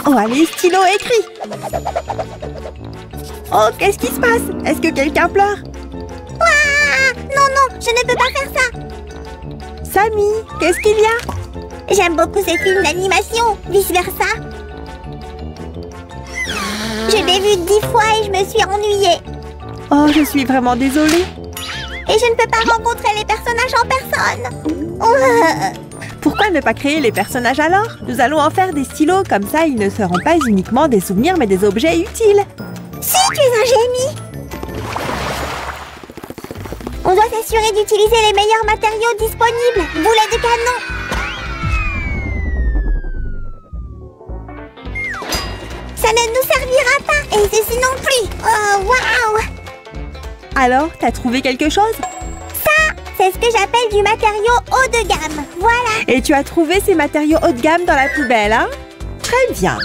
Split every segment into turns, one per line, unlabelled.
Oh, allez, stylo, écris. Oh, qu'est-ce qui se passe? Est-ce que quelqu'un pleure?
Ouah! Non, non, je ne peux pas faire ça.
Samy, qu'est-ce qu'il y a?
J'aime beaucoup ces films d'animation, vice-versa. Je l'ai vu 10 fois et je me suis ennuyée.
Oh, je suis vraiment désolée.
Et je ne peux pas rencontrer les personnages en personne.
Pourquoi ne pas créer les personnages alors? Nous allons en faire des stylos, comme ça ils ne seront pas uniquement des souvenirs mais des objets utiles.
Si, tu es un génie. On doit s'assurer d'utiliser les meilleurs matériaux disponibles. Boulet de canon. Ça ne nous servira pas, et ceci non plus. Oh, waouh!
Alors, t'as trouvé quelque chose?
Ça, c'est ce que j'appelle du matériau haut de gamme. Voilà.
Et tu as trouvé ces matériaux haut de gamme dans la poubelle, hein? Très bien.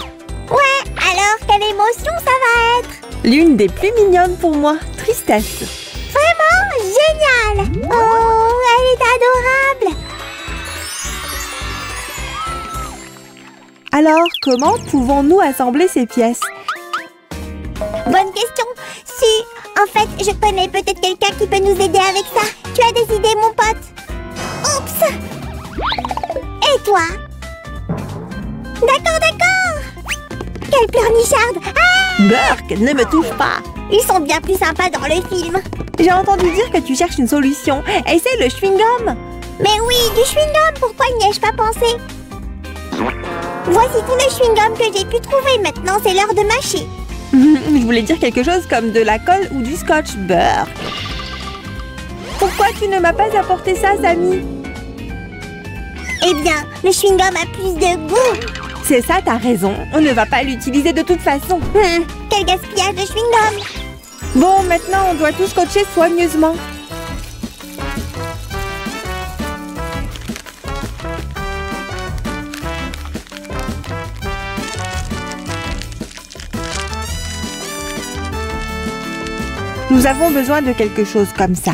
Ouais, alors quelle émotion ça va être?
L'une des plus mignonnes pour moi, Tristesse.
Vraiment génial! Oh, elle est adorable!
Alors, comment pouvons-nous assembler ces pièces?
Bonne question. Si, en fait, je connais peut-être quelqu'un qui peut nous aider avec ça. Tu as des idées, mon pote? Oups! Et toi? D'accord, d'accord! Quelle pleurnicharde! Ah!
Burk, ne me touche pas!
Ils sont bien plus sympas dans le film.
J'ai entendu dire que tu cherches une solution. Essaie le chewing-gum!
Mais oui, du chewing-gum, pourquoi n'y ai-je pas pensé? Voici tous les chewing-gums que j'ai pu trouver. Maintenant, c'est l'heure de mâcher.
Je voulais dire quelque chose comme de la colle ou du scotch. Burk. Pourquoi tu ne m'as pas apporté ça, Samy?
Eh bien, le chewing-gum a plus de goût.
C'est ça, t'as raison. On ne va pas l'utiliser de toute façon.
Quel gaspillage de chewing-gum.
Bon, maintenant, on doit tout scotcher soigneusement. Nous avons besoin de quelque chose comme ça.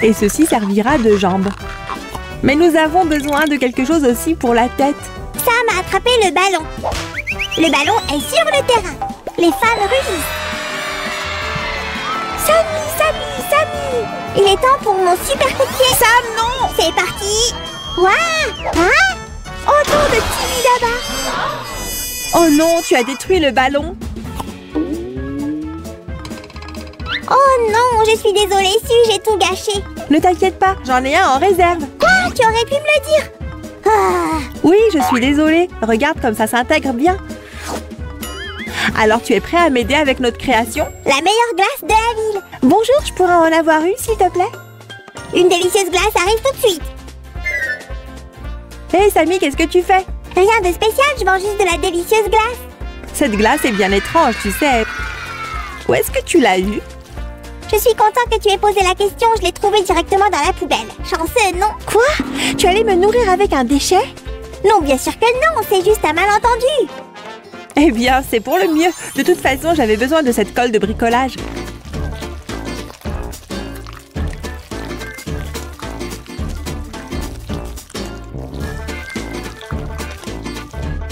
Et ceci servira de jambe. Mais nous avons besoin de quelque chose aussi pour la tête.
Sam a attrapé le ballon. Le ballon est sur le terrain. Les femmes rugissent. Samy, Samy, Samy! Il est temps pour mon super coup de pied.
Sam, non!
C'est parti. Waouh! Hein? Autant de petits là-bas.
Oh non, tu as détruit le ballon.
Oh non, je suis désolée si j'ai tout gâché.
Ne t'inquiète pas, j'en ai un en réserve.
Quoi? Tu aurais pu me le dire. Ah.
Oui, je suis désolée. Regarde comme ça s'intègre bien. Alors, tu es prêt à m'aider avec notre création?
La meilleure glace de la ville.
Bonjour, je pourrais en avoir une, s'il te plaît?
Une délicieuse glace arrive tout de suite.
Hé, Samy, qu'est-ce que tu fais?
Rien de spécial, je mange juste de la délicieuse glace.
Cette glace est bien étrange, tu sais. Où est-ce que tu l'as eue?
Je suis content que tu aies posé la question, je l'ai trouvée directement dans la poubelle. Chanceux, non?
Quoi? Tu allais me nourrir avec un déchet?
Non, bien sûr que non, c'est juste un malentendu.
Eh bien, c'est pour le mieux. De toute façon, j'avais besoin de cette colle de bricolage.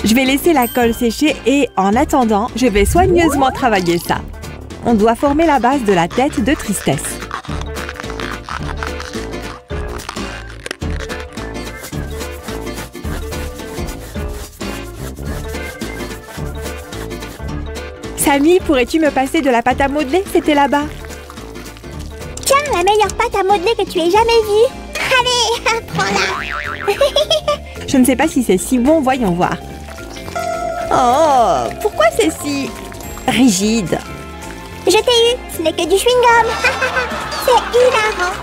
Je vais laisser la colle sécher et, en attendant, je vais soigneusement travailler ça. On doit former la base de la tête de Tristesse. Samy, pourrais-tu me passer de la pâte à modeler? C'était là-bas.
Tiens, la meilleure pâte à modeler que tu aies jamais vue. Allez, prends-la.
Je ne sais pas si c'est si bon, voyons voir. Oh, pourquoi c'est si rigide?
Je t'ai eu, ce n'est que du chewing-gum. C'est hilarant.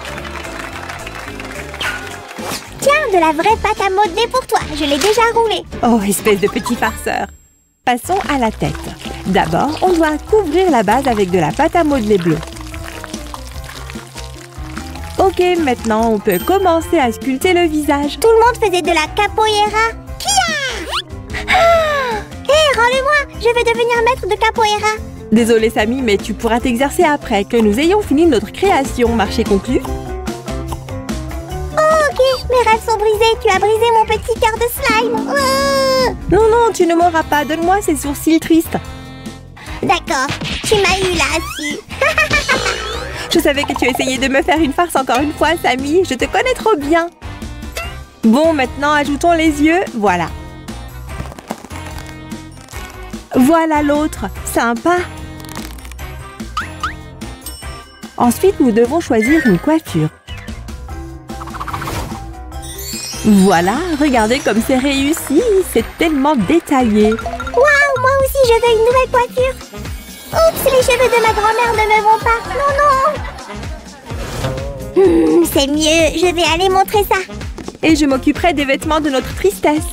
Tiens, de la vraie pâte à modeler pour toi. Je l'ai déjà roulée.
Oh, espèce de petit farceur. Passons à la tête. D'abord, on doit couvrir la base avec de la pâte à modeler bleue. Ok, maintenant, on peut commencer à sculpter le visage.
Tout le monde faisait de la capoeira. Kia! Hé, rends-le-moi. Je veux devenir maître de capoeira.
Désolé, Samy, mais tu pourras t'exercer après que nous ayons fini notre création. Marché conclu.
Oh, ok. Mes rêves sont brisés. Tu as brisé mon petit cœur de slime.
Non, non, tu ne m'auras pas. Donne-moi ces sourcils tristes.
D'accord, tu m'as eu là, si.
Je savais que tu essayais de me faire une farce encore une fois, Sammy. Je te connais trop bien. Bon, maintenant, ajoutons les yeux. Voilà. Voilà l'autre. Sympa. Ensuite, nous devons choisir une coiffure. Voilà, regardez comme c'est réussi. C'est tellement détaillé.
Waouh, moi aussi, je veux une nouvelle coiffure. Oups, les cheveux de ma grand-mère ne me vont pas. Non, non. C'est mieux, je vais aller montrer ça.
Et je m'occuperai des vêtements de notre tristesse.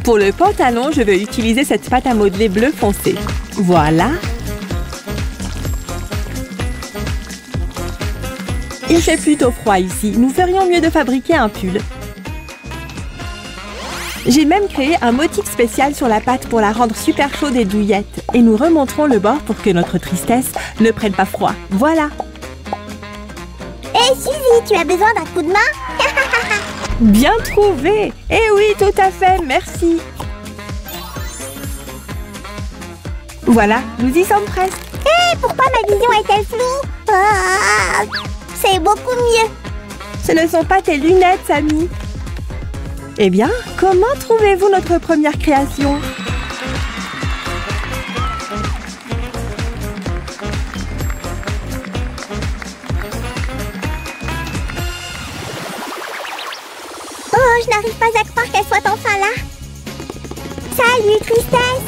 Pour le pantalon, je vais utiliser cette pâte à modeler bleu foncé. Voilà. Il fait plutôt froid ici. Nous ferions mieux de fabriquer un pull. J'ai même créé un motif spécial sur la pâte pour la rendre super chaude et douillette. Et nous remonterons le bord pour que notre tristesse ne prenne pas froid. Voilà.
Hé, Suzy, tu as besoin d'un coup de main?
Bien trouvé! Eh oui, tout à fait, merci. Voilà, nous y sommes presque.
Hé, pourquoi ma vision est-elle floue? Ah, c'est beaucoup mieux.
Ce ne sont pas tes lunettes, Sammy. Eh bien, comment trouvez-vous notre première création?
Oh, je n'arrive pas à croire qu'elle soit enfin là. Salut, tristesse.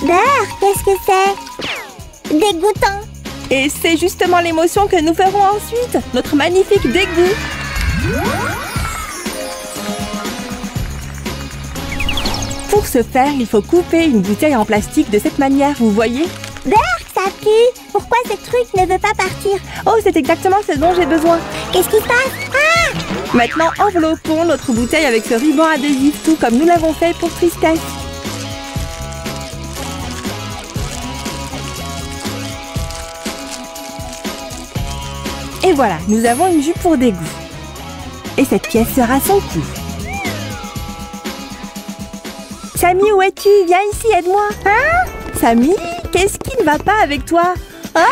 Beurre, qu'est-ce que c'est? Dégoûtant.
Et c'est justement l'émotion que nous ferons ensuite, notre magnifique dégoût. Pour ce faire, il faut couper une bouteille en plastique de cette manière, vous voyez?
Beurre, ça pue. Pourquoi ce truc ne veut pas partir?
Oh, c'est exactement ce dont j'ai besoin.
Qu'est-ce qui se passe? Ah!
Maintenant, enveloppons notre bouteille avec ce ruban adhésif, tout comme nous l'avons fait pour Tristesse. Et voilà, nous avons une jupe pour dégoût. Et cette pièce sera son cou. Sammy, où es-tu? Viens ici, aide-moi. Hein? Sammy, qu'est-ce qui ne va pas avec toi? Ah!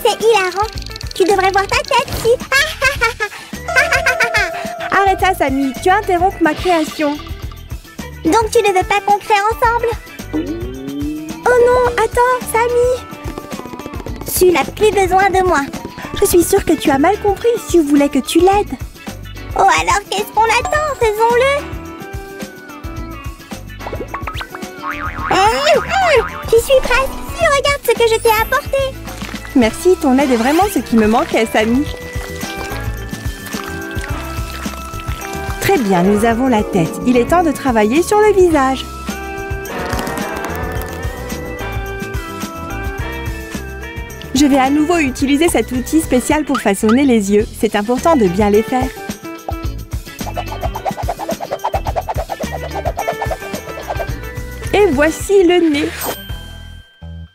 C'est hilarant. Tu devrais voir ta tête, si.
Arrête ça, Sammy. Tu interromps ma création.
Donc tu ne veux pas qu'on crée ensemble?
Oh non, attends, Sammy.
Tu n'as plus besoin de moi.
Je suis sûre que tu as mal compris. Si vous voulais que tu l'aides.
Oh alors, qu'est-ce qu'on attend? Faisons-le. J'y suis presque. Si, regarde ce que je t'ai apporté.
Merci, ton aide est vraiment ce qui me manquait, Sammy. Très bien, nous avons la tête. Il est temps de travailler sur le visage. Je vais à nouveau utiliser cet outil spécial pour façonner les yeux. C'est important de bien les faire. Et voici le nez.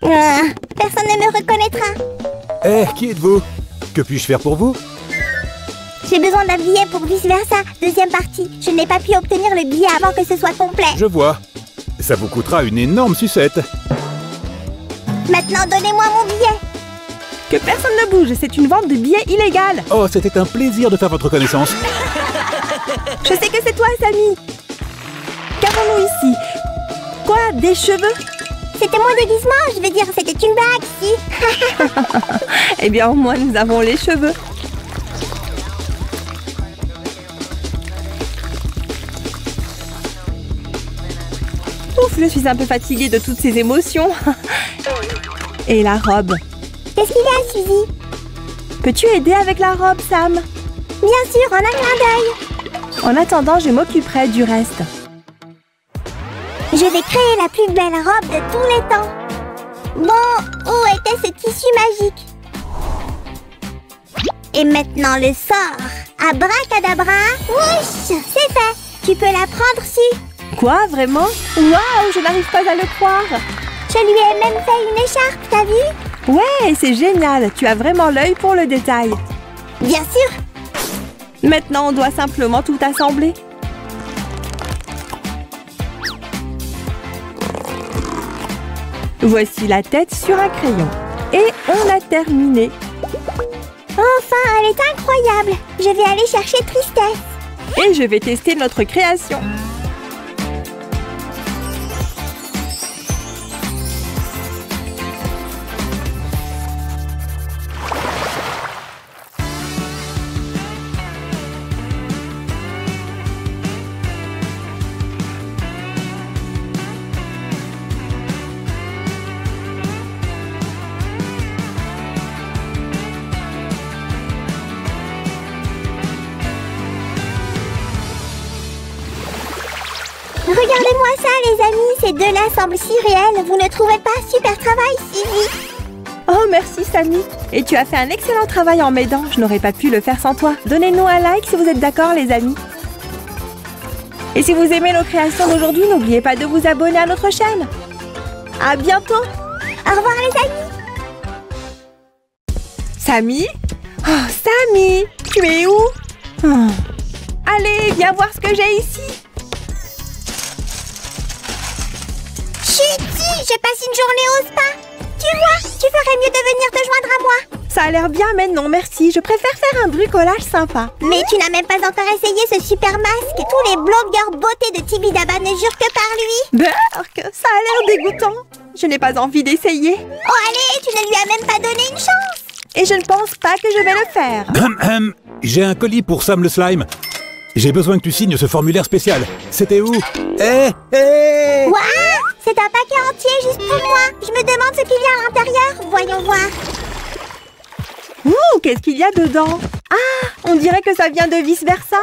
Personne ne me reconnaîtra.
Eh, qui êtes-vous? Que puis-je faire pour vous?
J'ai besoin d'un billet pour vice-versa. Deuxième partie. Je n'ai pas pu obtenir le billet avant que ce soit complet.
Je vois. Ça vous coûtera une énorme sucette.
Maintenant, donnez-moi mon billet.
Que personne ne bouge, c'est une vente de billets illégale.
Oh, c'était un plaisir de faire votre connaissance.
Je sais que c'est toi, Sammy. Qu'avons-nous ici? Quoi? Des cheveux?
C'était mon déguisement, je veux dire, c'était une blague, si.
Eh bien, au moins, nous avons les cheveux. Ouf, je suis un peu fatiguée de toutes ces émotions. Et la robe?
Qu'est-ce qu'il y a, Suzy?
Peux-tu aider avec la robe, Sam?
Bien sûr, en un clin d'œil.
En attendant, je m'occuperai du reste.
Je vais créer la plus belle robe de tous les temps. Bon, où était ce tissu magique? Et maintenant le sort. Abracadabra. Wouch, c'est fait. Tu peux la prendre, si.
Quoi, vraiment? Waouh, je n'arrive pas à le croire.
Je lui ai même fait une écharpe, t'as vu?
Ouais, c'est génial. Tu as vraiment l'œil pour le détail.
Bien sûr.
Maintenant, on doit simplement tout assembler. Voici la tête sur un crayon. Et on a terminé.
Enfin, elle est incroyable. Je vais aller chercher Tristesse.
Et je vais tester notre création.
Regardez-moi ça, les amis. Ces deux-là semblent si réels. Vous ne trouvez pas? Super travail, Sylvie.
Oh, merci, Samy. Et tu as fait un excellent travail en m'aidant. Je n'aurais pas pu le faire sans toi. Donnez-nous un like si vous êtes d'accord, les amis. Et si vous aimez nos créations d'aujourd'hui, n'oubliez pas de vous abonner à notre chaîne. À bientôt.
Au revoir, les amis.
Samy? Oh, Samy! Tu es où? Oh. Allez, viens voir ce que j'ai ici.
Chut, je passe une journée au spa. Tu vois, tu ferais mieux de venir te joindre à moi.
Ça a l'air bien, mais non, merci. Je préfère faire un bricolage sympa.
Mais tu n'as même pas encore essayé ce super masque. Tous les blogueurs beauté de Tibidaba ne jurent que par lui.
Berk, ça a l'air dégoûtant. Je n'ai pas envie d'essayer.
Oh allez, tu ne lui as même pas donné une chance.
Et je ne pense pas que je vais le faire.
J'ai un colis pour Sam le slime. J'ai besoin que tu signes ce formulaire spécial. C'était où?
Waouh, c'est un paquet entier juste pour moi. Je me demande ce qu'il y a à l'intérieur. Voyons voir.
Ouh, qu'est-ce qu'il y a dedans? Ah, on dirait que ça vient de vice-versa.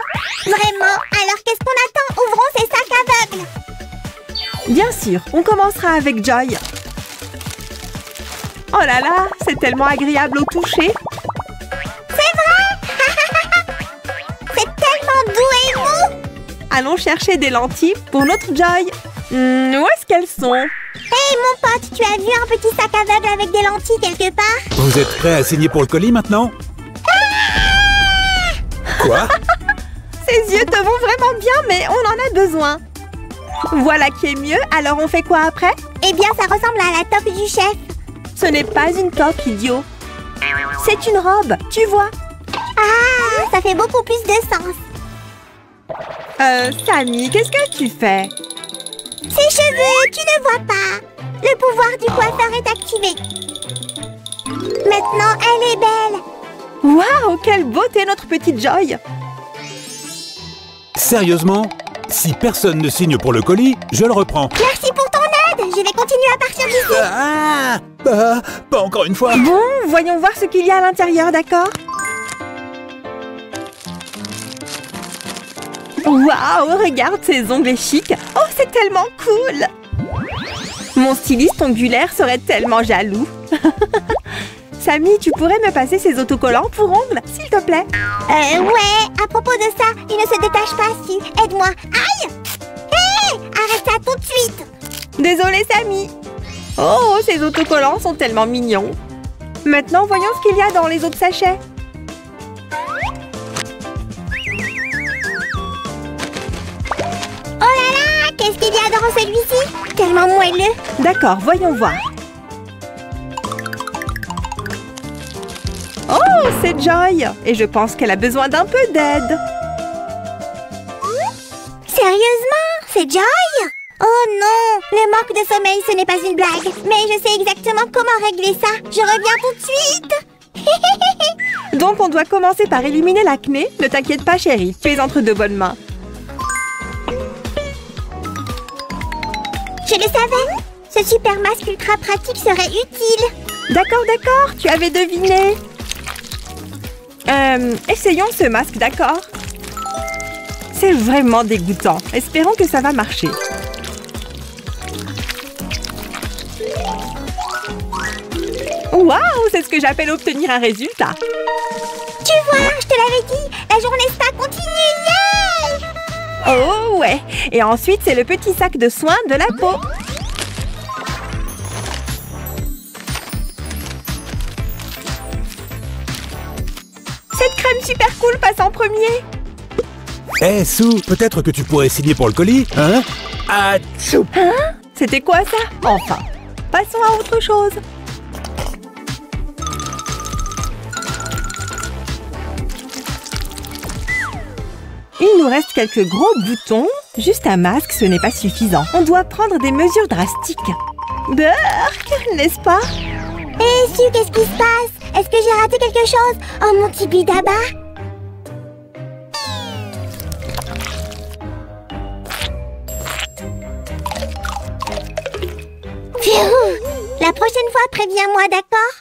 Vraiment? Alors qu'est-ce qu'on attend? Ouvrons ces sacs aveugles.
Bien sûr, on commencera avec Joy. Oh là là, c'est tellement agréable au toucher.
C'est vrai. C'est tellement doux et mou.
Allons chercher des lentilles pour notre Joy. Où est-ce qu'elles sont?
Hey mon pote, tu as vu un petit sac aveugle avec des lentilles quelque part?
Vous êtes prêts à signer pour le colis maintenant? Quoi?
Ces yeux te vont vraiment bien, mais on en a besoin. Voilà qui est mieux, alors on fait quoi après?
Eh bien, ça ressemble à la toque du chef.
Ce n'est pas une toque, idiot. C'est une robe, tu vois.
Ah, ça fait beaucoup plus de sens.
Samy, qu'est-ce que tu fais?
Ses cheveux, tu ne vois pas. Le pouvoir du coiffeur est activé. Maintenant, elle est belle.
Waouh, quelle beauté notre petite Joy.
Sérieusement? Si personne ne signe pour le colis, je le reprends.
Merci pour ton aide. Je vais continuer à partir d'ici.
Pas encore une fois.
Bon, voyons voir ce qu'il y a à l'intérieur, d'accord? Waouh, regarde ces ongles chics. Oh, c'est tellement cool. Mon styliste ongulaire serait tellement jaloux. Samy, tu pourrais me passer ces autocollants pour ongles, s'il te plaît?
Ouais, à propos de ça, il ne se détache pas si. Aide-moi. Aïe! Hé! Arrête ça tout de suite!
Désolée, Samy. Oh, ces autocollants sont tellement mignons. Maintenant, voyons ce qu'il y a dans les autres sachets.
Oh là là! Qu'est-ce qu'il y a dans celui-ci? Tellement moelleux.
D'accord, voyons voir. Oh, c'est Joy. Et je pense qu'elle a besoin d'un peu d'aide.
Sérieusement? C'est Joy? Oh non! Le manque de sommeil, ce n'est pas une blague. Mais je sais exactement comment régler ça. Je reviens tout de suite.
Donc, on doit commencer par éliminer l'acné. Ne t'inquiète pas, chérie. Tu es entre de bonnes mains.
Je le savais. Ce super masque ultra pratique serait utile.
D'accord, d'accord. Tu avais deviné. Essayons ce masque, d'accord? C'est vraiment dégoûtant. Espérons que ça va marcher. Waouh, c'est ce que j'appelle obtenir un résultat.
Tu vois, je te l'avais dit, la journée spa continue, yay!
Oh ouais. Et ensuite, c'est le petit sac de soins de la peau. Cette crème super cool, passe en premier.
Hé, Sue, peut-être que tu pourrais signer pour le colis, hein? Atchou!
Hein? C'était quoi ça? Enfin, passons à autre chose. Il nous reste quelques gros boutons. Juste un masque, ce n'est pas suffisant. On doit prendre des mesures drastiques. Burk, n'est-ce pas?
Hé, Sue, qu'est-ce qui se passe? Est-ce que j'ai raté quelque chose? Oh, mon petit bidaba! La prochaine fois, préviens-moi, d'accord?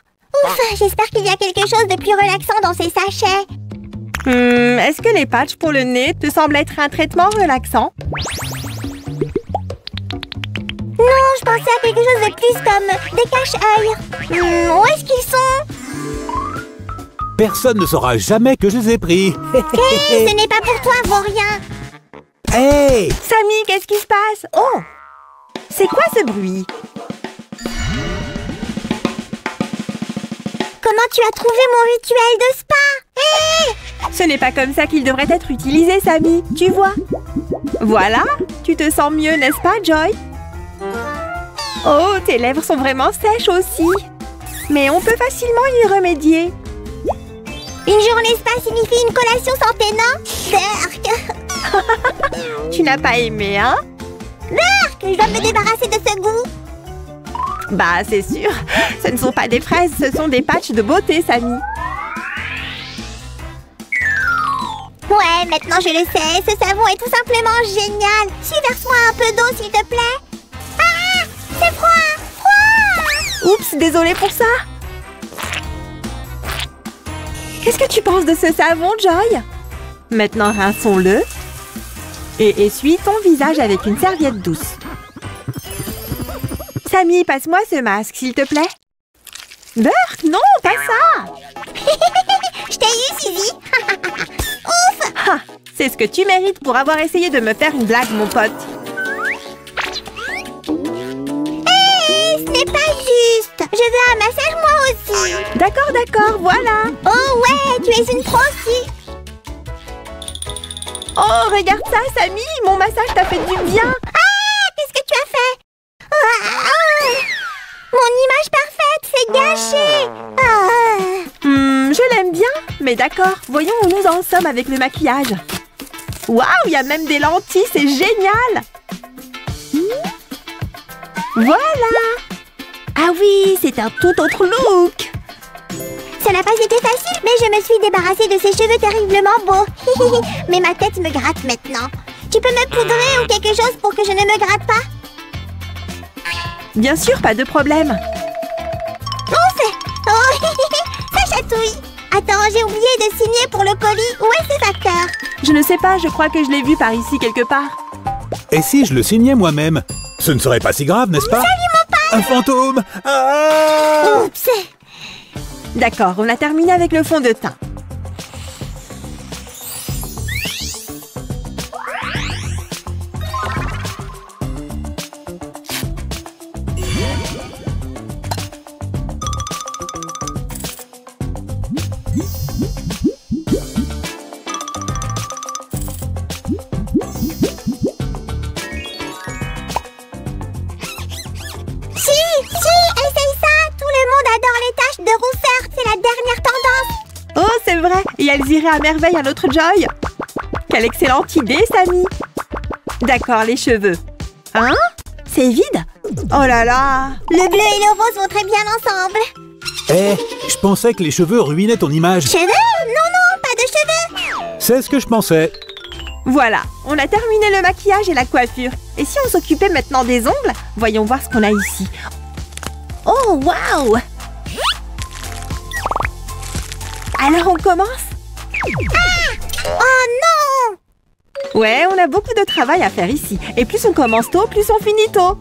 Ouf, j'espère qu'il y a quelque chose de plus relaxant dans ces sachets.
Est-ce que les patchs pour le nez te semblent être un traitement relaxant?
Non, je pensais à quelque chose de plus comme des cache-œils. Où est-ce qu'ils sont?
Personne ne saura jamais que je les ai pris.
Hé, ce n'est pas pour toi, vaurien.
Hey!
Sammy, qu'est-ce qui se passe? Oh! C'est quoi ce bruit?
Comment tu as trouvé mon rituel de spa? Hé!
Ce n'est pas comme ça qu'il devrait être utilisé, Sammy. Tu vois? Voilà, tu te sens mieux, n'est-ce pas, Joy? Oh, tes lèvres sont vraiment sèches aussi. Mais on peut facilement y remédier.
Une journée spa signifie une collation santé, non? Burk!
Tu n'as pas aimé, hein?
Burk! Je dois me débarrasser de ce goût.
Bah, c'est sûr. Ce ne sont pas des fraises, ce sont des patchs de beauté, Sammy.
Ouais, maintenant je le sais, ce savon est tout simplement génial. Verse-moi un peu d'eau, s'il te plaît. Ah! C'est froid! Froid!
Oups, désolée pour ça. Qu'est-ce que tu penses de ce savon, Joy? Maintenant, rinçons-le. Et essuie ton visage avec une serviette douce. Sammy, passe-moi ce masque, s'il te plaît. Burk, non, pas ça.
Je t'ai eu, Suzy. Ouf!
Ha, c'est ce que tu mérites pour avoir essayé de me faire une blague, mon pote.
Hé, ce n'est pas juste. Je veux un massage moi aussi.
D'accord, d'accord, voilà.
Oh ouais, tu es une pro aussi.
Oh, regarde ça, Sammy, mon massage t'a fait du bien.
Ah, qu'est-ce que tu as fait? Ah, mon image parfaite, c'est gâché. Ah.
Je l'aime bien, mais d'accord, voyons où nous en sommes avec le maquillage. Waouh, il y a même des lentilles, c'est génial. Voilà. Ah oui, c'est un tout autre look.
Ça n'a pas été facile, mais je me suis débarrassée de ces cheveux terriblement beaux. Mais ma tête me gratte maintenant. Tu peux me poudrer ou quelque chose pour que je ne me gratte pas?
Bien sûr, pas de problème.
Oh, ça chatouille. Attends, j'ai oublié de signer pour le colis. Où est ce facteur?
Je ne sais pas, je crois que je l'ai vu par ici quelque part.
Et si je le signais moi-même? Ce ne serait pas si grave, n'est-ce pas?
Salut, mon pote!
Un fantôme! Ah!
Oups!
D'accord, on a terminé avec le fond de teint. Et elles iraient à merveille à notre Joy. Quelle excellente idée, Sammy. D'accord, les cheveux. Hein? C'est vide? Oh là là.
Le bleu et le rose vont très bien ensemble.
Eh, je pensais que les cheveux ruinaient ton image.
Cheveux? Non, non, pas de cheveux.
C'est ce que je pensais.
Voilà, on a terminé le maquillage et la coiffure. Et si on s'occupait maintenant des ongles? Voyons voir ce qu'on a ici. Oh, waouh! Alors on commence?
Ah! Oh non!
Ouais, on a beaucoup de travail à faire ici. Et plus on commence tôt, plus on finit tôt.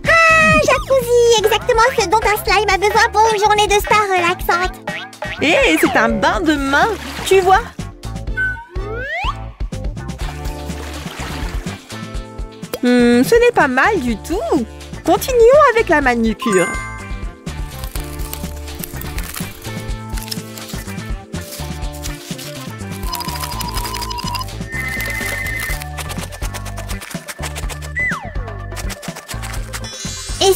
Ah, jacuzzi! Exactement ce dont un slime a besoin pour une journée de spa relaxante.
Et c'est un bain de main, tu vois? Ce n'est pas mal du tout. Continuons avec la manucure.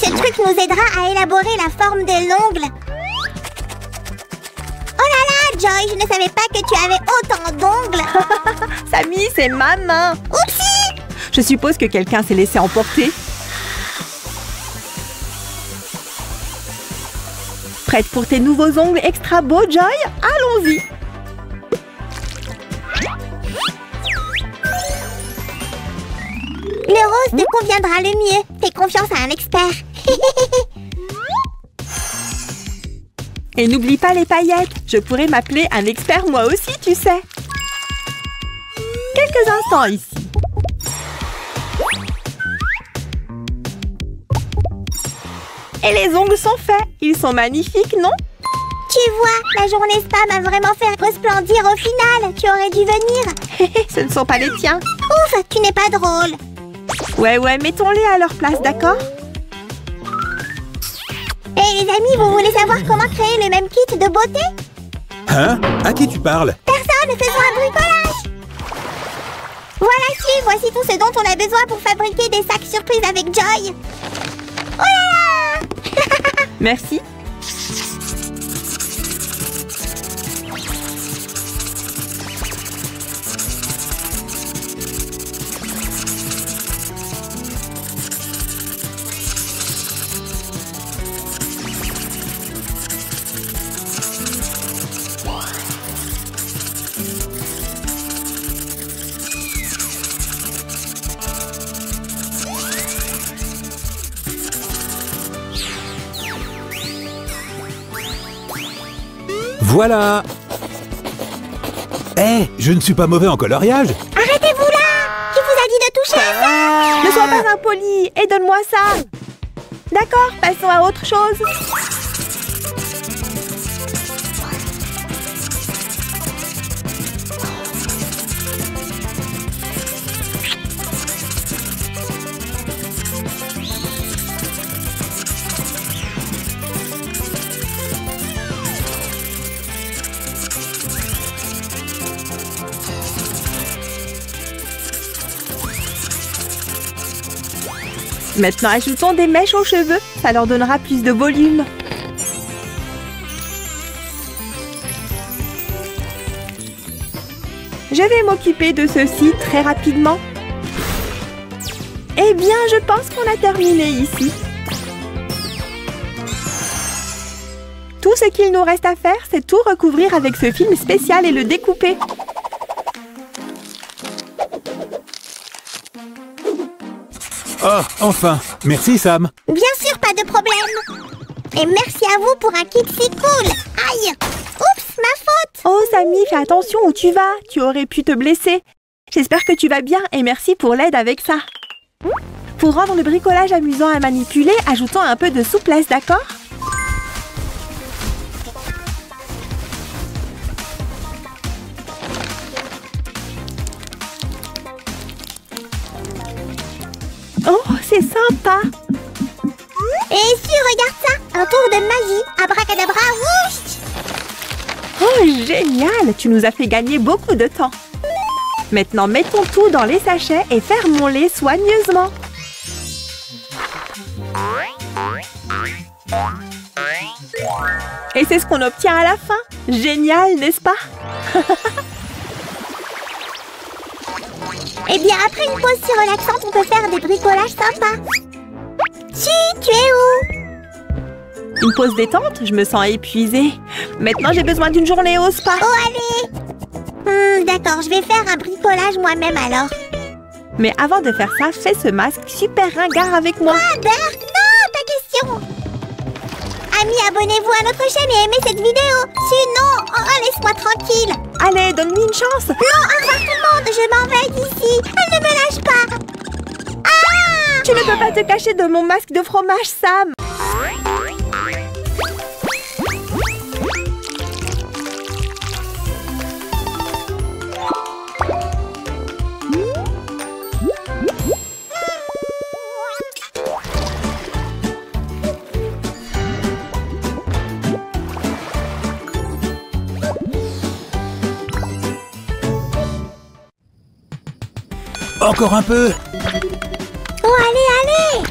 Ce truc nous aidera à élaborer la forme de l'ongle. Oh là là, Joy, je ne savais pas que tu avais autant d'ongles.
Samy, c'est ma main.
Oupsie!
Je suppose que quelqu'un s'est laissé emporter. Prête pour tes nouveaux ongles extra beaux, Joy? Allons-y!
Le rose te conviendra le mieux. Fais confiance à un expert.
Et n'oublie pas les paillettes. Je pourrais m'appeler un expert moi aussi, tu sais. Quelques instants ici. Et les ongles sont faits. Ils sont magnifiques, non?
Tu vois, la journée spa m'a vraiment fait resplendir au final. Tu aurais dû venir.
Ce ne sont pas les tiens.
Ouf, tu n'es pas drôle.
Ouais, mettons-les à leur place, d'accord?
Hé les amis, vous voulez savoir comment créer le même kit de beauté?
Hein? À qui tu parles?
Personne, faisons un bricolage. Voici tout ce dont on a besoin pour fabriquer des sacs surprises avec Joy. Oh là là!
Merci.
Voilà! Hé, je ne suis pas mauvais en coloriage!
Arrêtez-vous là! Qui vous a dit de toucher à ça?
Ne sois pas impoli et donne-moi ça. D'accord, passons à autre chose. Maintenant, ajoutons des mèches aux cheveux. Ça leur donnera plus de volume. Je vais m'occuper de ceci très rapidement. Eh bien, je pense qu'on a terminé ici. Tout ce qu'il nous reste à faire, c'est tout recouvrir avec ce film spécial et le découper.
Oh, enfin! Merci, Sam!
Bien sûr, pas de problème. Et merci à vous pour un kit si cool. Aïe! Oups, ma faute.
Oh, Samy, fais attention où tu vas. Tu aurais pu te blesser. J'espère que tu vas bien et merci pour l'aide avec ça. Pour rendre le bricolage amusant à manipuler, ajoutons un peu de souplesse, d'accord? Oh, c'est sympa!
Et si, regarde ça, un tour de magie. Abracadabra, wouch!
Oh, génial! Tu nous as fait gagner beaucoup de temps. Maintenant, mettons tout dans les sachets et fermons-les soigneusement. Et c'est ce qu'on obtient à la fin. Génial, n'est-ce pas?
Eh bien, après une pause si relaxante, on peut faire des bricolages sympas. Chi, tu es où?
Une pause détente? Je me sens épuisée. Maintenant, j'ai besoin d'une journée au spa.
Oh, allez! D'accord, je vais faire un bricolage moi-même alors.
Mais avant de faire ça, fais ce masque super ringard avec moi.
Ah, Berk, non, ta question! Amis, abonnez-vous à notre chaîne et aimez cette vidéo. Sinon, laisse-moi tranquille.
Allez, donne-lui une chance.
Non, au revoir tout le monde, je m'en vais d'ici. Elle ne me lâche pas. Ah!
Tu ne peux pas te cacher de mon masque de fromage, Sam.
Encore un peu!
Oh, allez!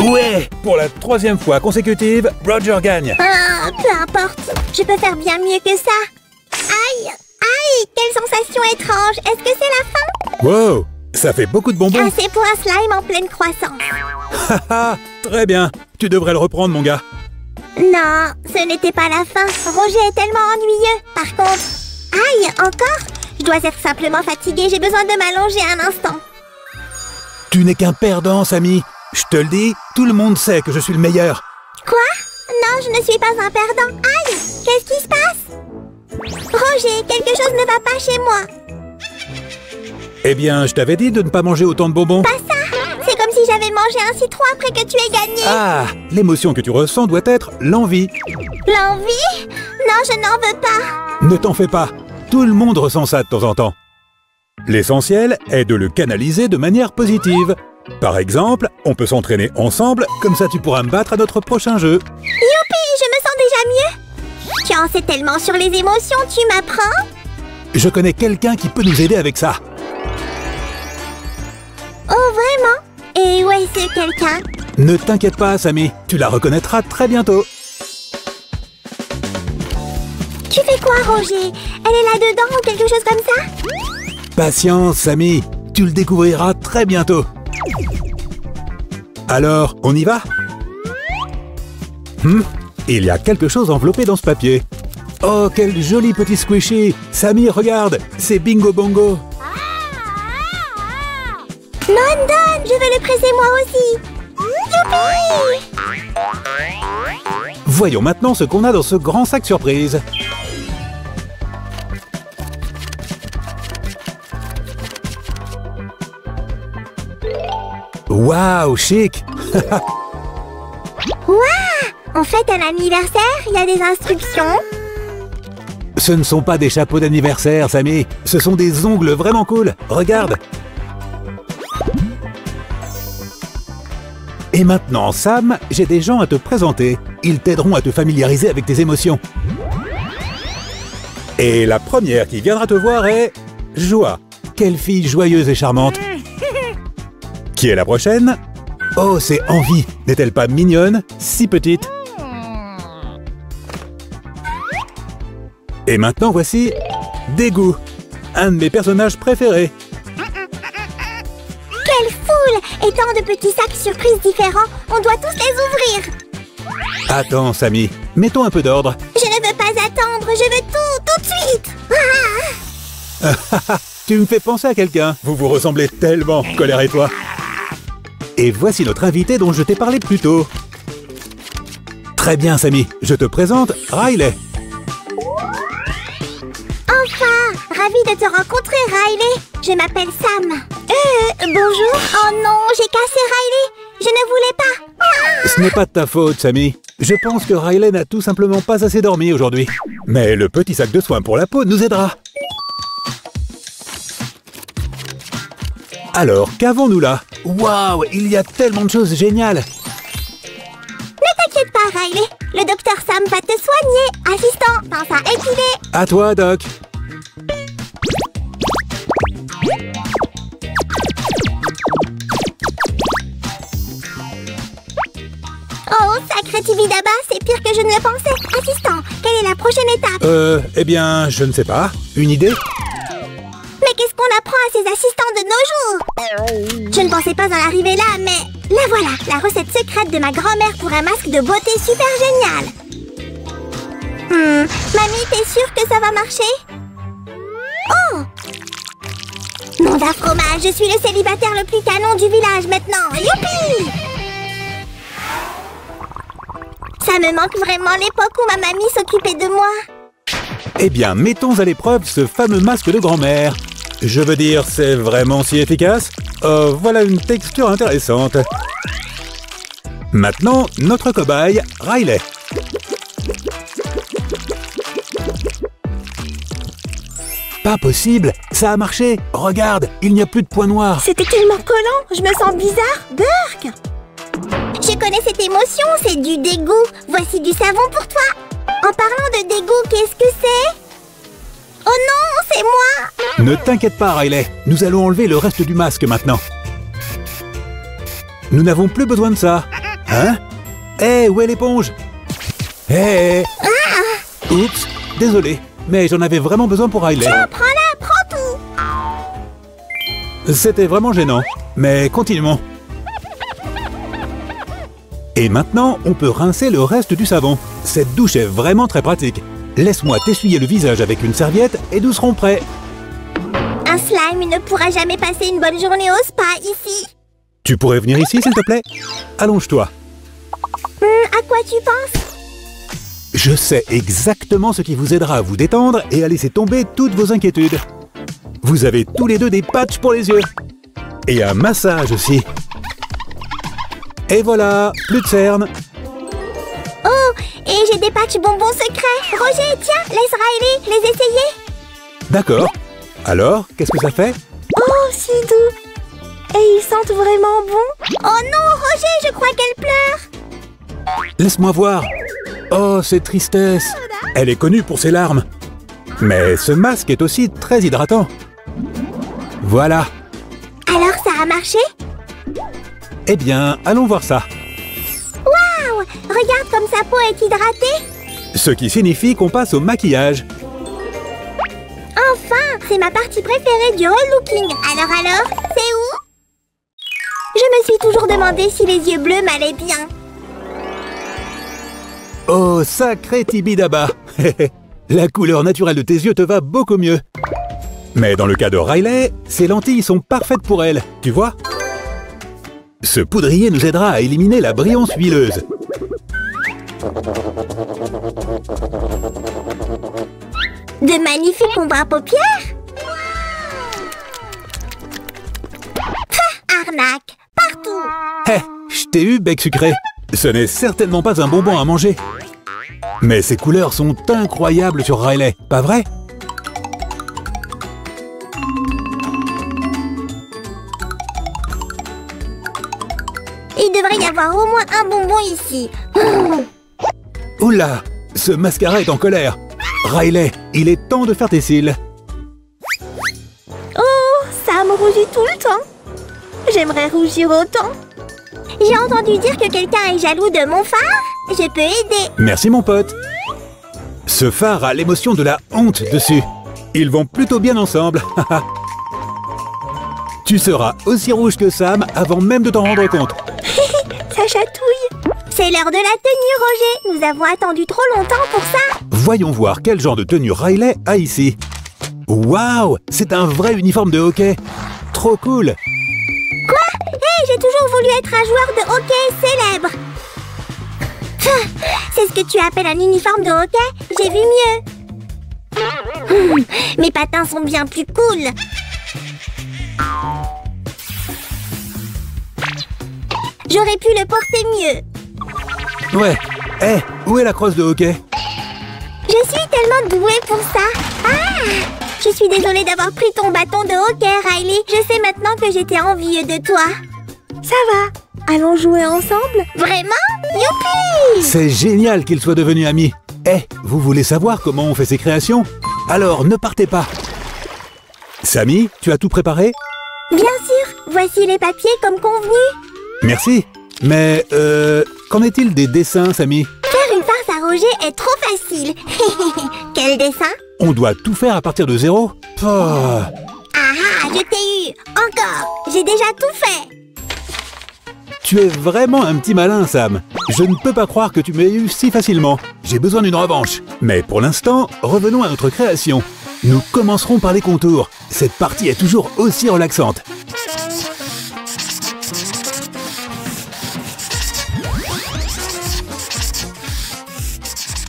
Ouais, pour la 3e fois consécutive, Roger gagne.
Ah, peu importe. Je peux faire bien mieux que ça. Aïe, aïe, quelle sensation étrange. Est-ce que c'est la fin?
Wow, ça fait beaucoup de bonbons.
Assez pour un slime en pleine croissance.
Haha, très bien. Tu devrais le reprendre, mon gars.
Non, ce n'était pas la fin. Roger est tellement ennuyeux. Par contre... Aïe, encore? Je dois être simplement fatiguée. J'ai besoin de m'allonger un instant.
Tu n'es qu'un perdant, Sammy. Je te le dis, tout le monde sait que je suis le meilleur.
Quoi? Non, je ne suis pas un perdant. Aïe! Qu'est-ce qui se passe? Roger, quelque chose ne va pas chez moi.
Eh bien, je t'avais dit de ne pas manger autant de bonbons.
Pas ça! C'est comme si j'avais mangé un citron après que tu aies gagné.
Ah, l'émotion que tu ressens doit être l'envie.
L'envie? Non, je n'en veux pas.
Ne t'en fais pas. Tout le monde ressent ça de temps en temps. L'essentiel est de le canaliser de manière positive. Par exemple, on peut s'entraîner ensemble, comme ça tu pourras me battre à notre prochain jeu.
Youpi, je me sens déjà mieux. Tu en sais tellement sur les émotions, tu m'apprends?
Je connais quelqu'un qui peut nous aider avec ça.
Oh, vraiment? Et où est ce quelqu'un?
Ne t'inquiète pas, Sammy, tu la reconnaîtras très bientôt.
Tu fais quoi, Roger? Elle est là-dedans ou quelque chose comme ça?
Patience, Sammy, tu le découvriras très bientôt. Alors, on y va? Il y a quelque chose enveloppé dans ce papier. Oh, quel joli petit squishy! Sammy, regarde, c'est Bingo Bongo.
Non, Don, je veux le presser moi aussi. Youpi!
Voyons maintenant ce qu'on a dans ce grand sac surprise. Waouh, chic!
Waouh! On fête un anniversaire? Il y a des instructions?
Ce ne sont pas des chapeaux d'anniversaire, Sammy. Ce sont des ongles vraiment cool. Regarde. Et maintenant, Sam, j'ai des gens à te présenter. Ils t'aideront à te familiariser avec tes émotions. Et la première qui viendra te voir est... Joie. Quelle fille joyeuse et charmante. Qui est la prochaine? Oh, c'est Envie. N'est-elle pas mignonne? Si petite. Et maintenant, voici... Dégoût. Un de mes personnages préférés.
Quelle foule! Et tant de petits sacs surprises différents. On doit tous les ouvrir.
Attends, Sammy. Mettons un peu d'ordre.
Je ne veux pas attendre. Je veux tout de suite. Ah!
Tu me fais penser à quelqu'un. Vous vous ressemblez tellement, Colère et toi. Et voici notre invité dont je t'ai parlé plus tôt. Très bien, Sammy. Je te présente Riley.
Enfin! Ravie de te rencontrer, Riley. Je m'appelle Sam. Bonjour. Oh non, j'ai cassé Riley. Je ne voulais pas.
Ce n'est pas de ta faute, Sammy. Je pense que Riley n'a tout simplement pas assez dormi aujourd'hui. Mais le petit sac de soins pour la peau nous aidera. Alors, qu'avons-nous là? Waouh, il y a tellement de choses géniales!
Ne t'inquiète pas, Riley. Le docteur Sam va te soigner. Assistant, pense à épiler.
À toi, Doc.
Oh, sacré Tibidaba, c'est pire que je ne le pensais. Assistant, quelle est la prochaine étape?
Eh bien, je ne sais pas. Une idée?
Mais qu'est-ce qu'on apprend à ces assistants de nos jours? Je ne pensais pas en arriver là, mais... La voilà, la recette secrète de ma grand-mère pour un masque de beauté super génial. Mamie, t'es sûre que ça va marcher? Oh! Nom d'un fromage, je suis le célibataire le plus canon du village maintenant. Youpi! Ça me manque vraiment l'époque où ma mamie s'occupait de moi.
Eh bien, mettons à l'épreuve ce fameux masque de grand-mère. Je veux dire, c'est vraiment si efficace? Voilà une texture intéressante. Maintenant, notre cobaye, Riley. Pas possible, ça a marché. Regarde, il n'y a plus de points noirs.
C'était tellement collant, je me sens bizarre. Burk!
Je connais cette émotion, c'est du dégoût. Voici du savon pour toi. En parlant de dégoût, qu'est-ce que c'est? Oh non, c'est moi!
Ne t'inquiète pas, Riley. Nous allons enlever le reste du masque maintenant. Nous n'avons plus besoin de ça. Hein? Hé, où est l'éponge? Hé! Oups, désolé, mais j'en avais vraiment besoin pour Riley.
Tiens, prends-la, prends tout.
C'était vraiment gênant, mais continuons. Et maintenant, on peut rincer le reste du savon. Cette douche est vraiment très pratique. Laisse-moi t'essuyer le visage avec une serviette et nous serons prêts.
Un slime ne pourra jamais passer une bonne journée au spa ici.
Tu pourrais venir ici, s'il te plaît? Allonge-toi.
À quoi tu penses?
Je sais exactement ce qui vous aidera à vous détendre et à laisser tomber toutes vos inquiétudes. Vous avez tous les deux des patchs pour les yeux. Et un massage aussi. Et voilà, plus de cernes.
Oh, et j'ai des patchs bonbons secrets. Roger, tiens, laisse Riley les essayer.
D'accord. Alors, qu'est-ce que ça fait?
Oh, si doux. Et ils sentent vraiment bon.
Oh non, Roger, je crois qu'elle pleure.
Laisse-moi voir. Oh, c'est tristesse. Elle est connue pour ses larmes. Mais ce masque est aussi très hydratant. Voilà.
Alors, ça a marché?
Eh bien, allons voir ça.
Waouh! Regarde comme sa peau est hydratée.
Ce qui signifie qu'on passe au maquillage.
Enfin, c'est ma partie préférée du relooking. Alors, c'est où? Je me suis toujours demandé si les yeux bleus m'allaient bien.
Oh, sacré Tibidaba. La couleur naturelle de tes yeux te va beaucoup mieux. Mais dans le cas de Riley, ces lentilles sont parfaites pour elle, tu vois? Ce poudrier nous aidera à éliminer la brillance huileuse.
De magnifiques ombres à paupières? Arnaque! Partout!
Hé, je t'ai eu, bec sucré. Ce n'est certainement pas un bonbon à manger. Mais ces couleurs sont incroyables sur Riley, pas vrai?
Il devrait y avoir au moins un bonbon ici.
Oula, ce mascara est en colère. Riley, il est temps de faire tes cils.
Oh, ça me rougit tout le temps. J'aimerais rougir autant.
J'ai entendu dire que quelqu'un est jaloux de mon phare. Je peux aider.
Merci mon pote. Ce phare a l'émotion de la honte dessus. Ils vont plutôt bien ensemble. Tu seras aussi rouge que Sam avant même de t'en rendre compte.
Ça chatouille.
C'est l'heure de la tenue, Roger. Nous avons attendu trop longtemps pour ça.
Voyons voir quel genre de tenue Riley a ici. Waouh, c'est un vrai uniforme de hockey. Trop cool.
Quoi? Hey, j'ai toujours voulu être un joueur de hockey célèbre. C'est ce que tu appelles un uniforme de hockey? J'ai vu mieux. Mes patins sont bien plus cool. J'aurais pu le porter mieux.
Ouais. Hé, où est la crosse de hockey?
Je suis tellement douée pour ça. Ah! Je suis désolée d'avoir pris ton bâton de hockey, Riley. Je sais maintenant que j'étais envieux de toi.
Ça va. Allons jouer ensemble?
Vraiment? Youpi!
C'est génial qu'ils soient devenus amis. Hé, vous voulez savoir comment on fait ces créations? Alors ne partez pas. Sammy, tu as tout préparé?
Bien sûr. Voici les papiers comme convenu.
Merci. Mais, qu'en est-il des dessins, Sammy?
Faire une farce à Roger est trop facile. Quel dessin?
On doit tout faire à partir de zéro? Oh.
Ah ah, je t'ai eu. Encore. J'ai déjà tout fait.
Tu es vraiment un petit malin, Sam. Je ne peux pas croire que tu m'aies eu si facilement. J'ai besoin d'une revanche. Mais pour l'instant, revenons à notre création. Nous commencerons par les contours. Cette partie est toujours aussi relaxante.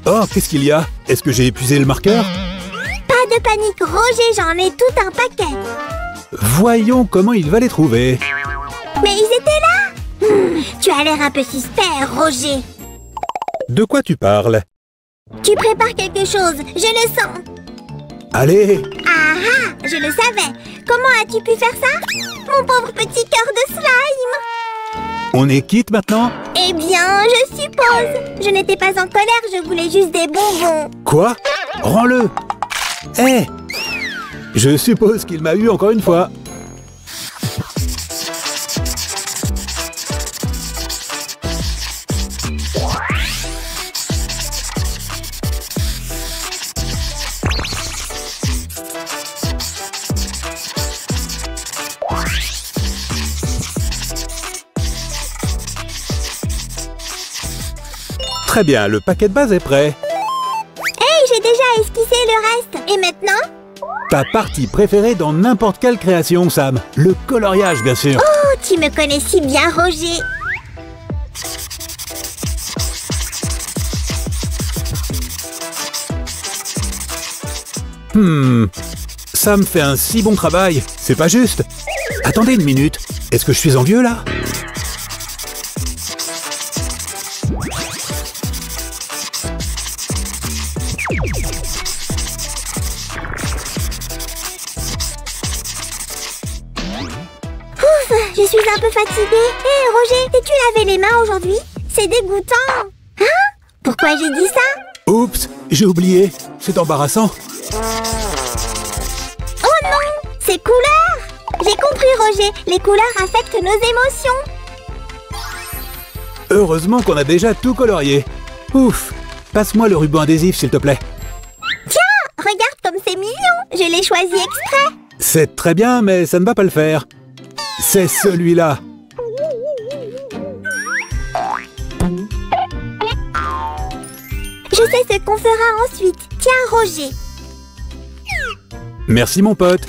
Oh, qu'est-ce qu'il y a? Est-ce que j'ai épuisé le marqueur?
Pas de panique, Roger, j'en ai tout un paquet.
Voyons comment il va les trouver.
Mais ils étaient là. Tu as l'air un peu suspect, Roger.
De quoi tu parles?
Tu prépares quelque chose, je le sens.
Allez!
Ah ah, je le savais. Comment as-tu pu faire ça? Mon pauvre petit cœur de slime.
On est quitte maintenant?
Eh bien, je suppose. Je n'étais pas en colère, je voulais juste des bonbons.
Quoi? Rends-le! Hé! Je suppose qu'il m'a eu encore une fois. Très bien, le paquet de base est prêt.
Hey, j'ai déjà esquissé le reste. Et maintenant?
Ta partie préférée dans n'importe quelle création, Sam. Le coloriage, bien sûr.
Oh, tu me connais si bien, Roger.
Sam fait un si bon travail. C'est pas juste. Attendez une minute. Est-ce que je suis envieux, là?
Je suis un peu fatiguée. Hé, Roger, t'es-tu lavé les mains aujourd'hui? C'est dégoûtant. Hein? Pourquoi j'ai dit ça?
Oups, j'ai oublié. C'est embarrassant.
Oh non! Ces couleurs! J'ai compris, Roger. Les couleurs affectent nos émotions.
Heureusement qu'on a déjà tout colorié. Ouf. Passe-moi le ruban adhésif, s'il te plaît.
Tiens, regarde comme c'est mignon. Je l'ai choisi exprès.
C'est très bien, mais ça ne va pas le faire. C'est celui-là.
Je sais ce qu'on fera ensuite. Tiens, Roger.
Merci, mon pote.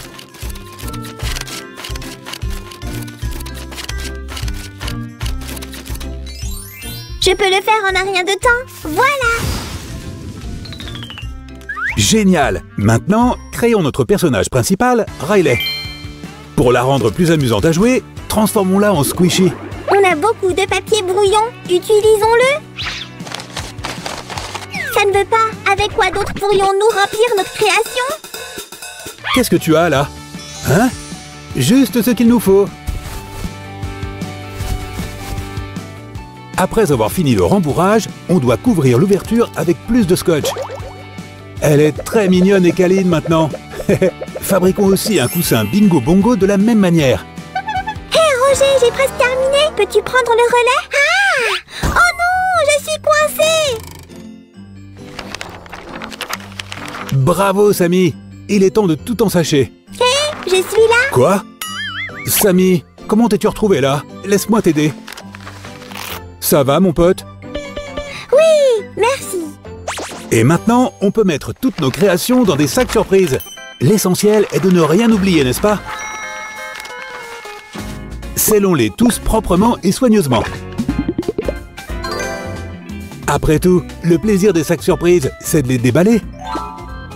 Je peux le faire en un rien de temps. Voilà.
Génial. Maintenant, créons notre personnage principal, Riley. Pour la rendre plus amusante à jouer, transformons-la en squishy.
On a beaucoup de papier brouillon. Utilisons-le. Ça ne veut pas. Avec quoi d'autre pourrions-nous remplir notre création?
Qu'est-ce que tu as, là? Hein? Juste ce qu'il nous faut. Après avoir fini le rembourrage, on doit couvrir l'ouverture avec plus de scotch. Elle est très mignonne et câline maintenant. Fabriquons aussi un coussin Bingo Bongo de la même manière.
Hé, Roger, j'ai presque terminé. Peux-tu prendre le relais? Ah! Oh non, je suis coincée.
Bravo, Samy. Il est temps de tout ensacher.
Hé, je suis là.
Quoi? Samy, comment t'es-tu retrouvé là? Laisse-moi t'aider. Ça va, mon pote?
Oui, merci.
Et maintenant, on peut mettre toutes nos créations dans des sacs surprises. L'essentiel est de ne rien oublier, n'est-ce pas? Scellons-les tous proprement et soigneusement. Après tout, le plaisir des sacs surprises, c'est de les déballer.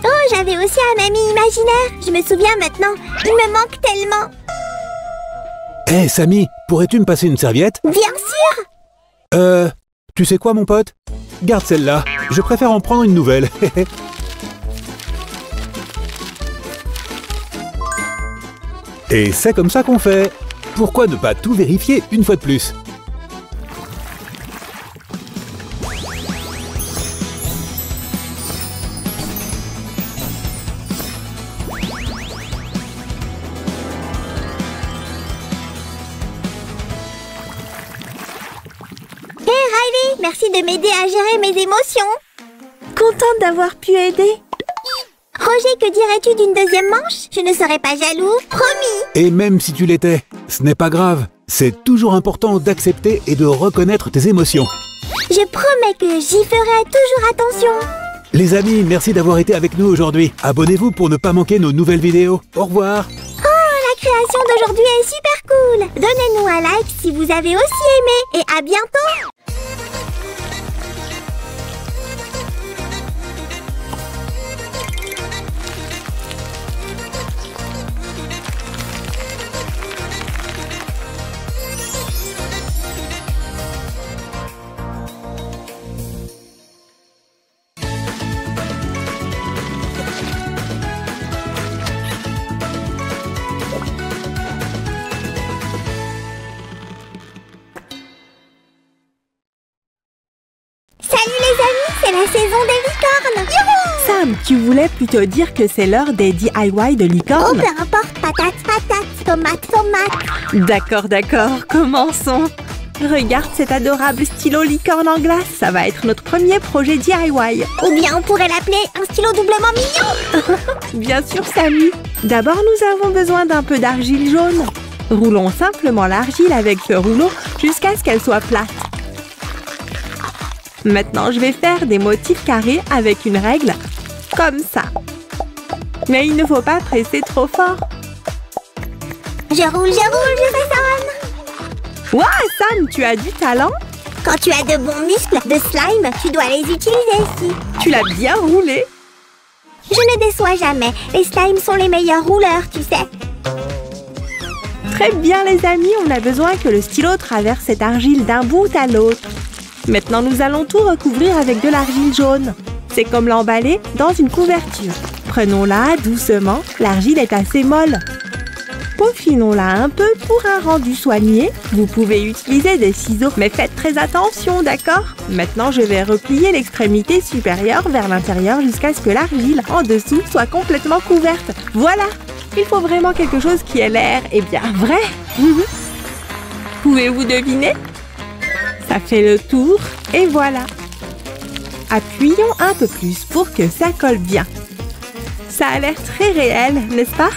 Oh, j'avais aussi un ami imaginaire. Je me souviens maintenant. Il me manque tellement.
Hé, Samy, pourrais-tu me passer une serviette?
Bien sûr.
Tu sais quoi, mon pote? Garde celle-là. Je préfère en prendre une nouvelle. Et c'est comme ça qu'on fait. Pourquoi ne pas tout vérifier une fois de plus?
Hé, Riley, merci de m'aider à gérer mes émotions.
Contente d'avoir pu aider.
Roger, que dirais-tu d'une deuxième manche? Je ne serai pas jaloux, promis.
Et même si tu l'étais, ce n'est pas grave. C'est toujours important d'accepter et de reconnaître tes émotions.
Je promets que j'y ferai toujours attention.
Les amis, merci d'avoir été avec nous aujourd'hui. Abonnez-vous pour ne pas manquer nos nouvelles vidéos. Au revoir.
Oh, la création d'aujourd'hui est super cool. Donnez-nous un like si vous avez aussi aimé et à bientôt. Salut les amis, c'est la saison des licornes. Youhou!
Sam, tu voulais plutôt dire que c'est l'heure des DIY de
Oh,
licorne?
peu importe, patate, patate, tomate, tomate.
D'accord, d'accord, commençons. Regarde cet adorable stylo licorne en glace, ça va être notre premier projet DIY.
Ou bien on pourrait l'appeler un stylo doublement mignon.
Bien sûr, Samy. D'abord, nous avons besoin d'un peu d'argile jaune. Roulons simplement l'argile avec ce rouleau jusqu'à ce qu'elle soit plate. Maintenant, je vais faire des motifs carrés avec une règle, comme ça. Mais il ne faut pas presser trop fort.
Je roule, je façonne.
Ouah, Sam, tu as du talent.
Quand tu as de bons muscles de slime, tu dois les utiliser ici.
Tu l'as bien roulé.
Je ne déçois jamais. Les slimes sont les meilleurs rouleurs, tu sais.
Très bien, les amis, on a besoin que le stylo traverse cette argile d'un bout à l'autre. Maintenant, nous allons tout recouvrir avec de l'argile jaune. C'est comme l'emballer dans une couverture. Prenons-la doucement, l'argile est assez molle. Peaufinons-la un peu pour un rendu soigné. Vous pouvez utiliser des ciseaux, mais faites très attention, d'accord? Maintenant, je vais replier l'extrémité supérieure vers l'intérieur jusqu'à ce que l'argile en dessous soit complètement couverte. Voilà! Il faut vraiment quelque chose qui ait l'air, eh bien, vrai. Pouvez-vous deviner? Ça fait le tour, et voilà. Appuyons un peu plus pour que ça colle bien. Ça a l'air très réel, n'est-ce pas?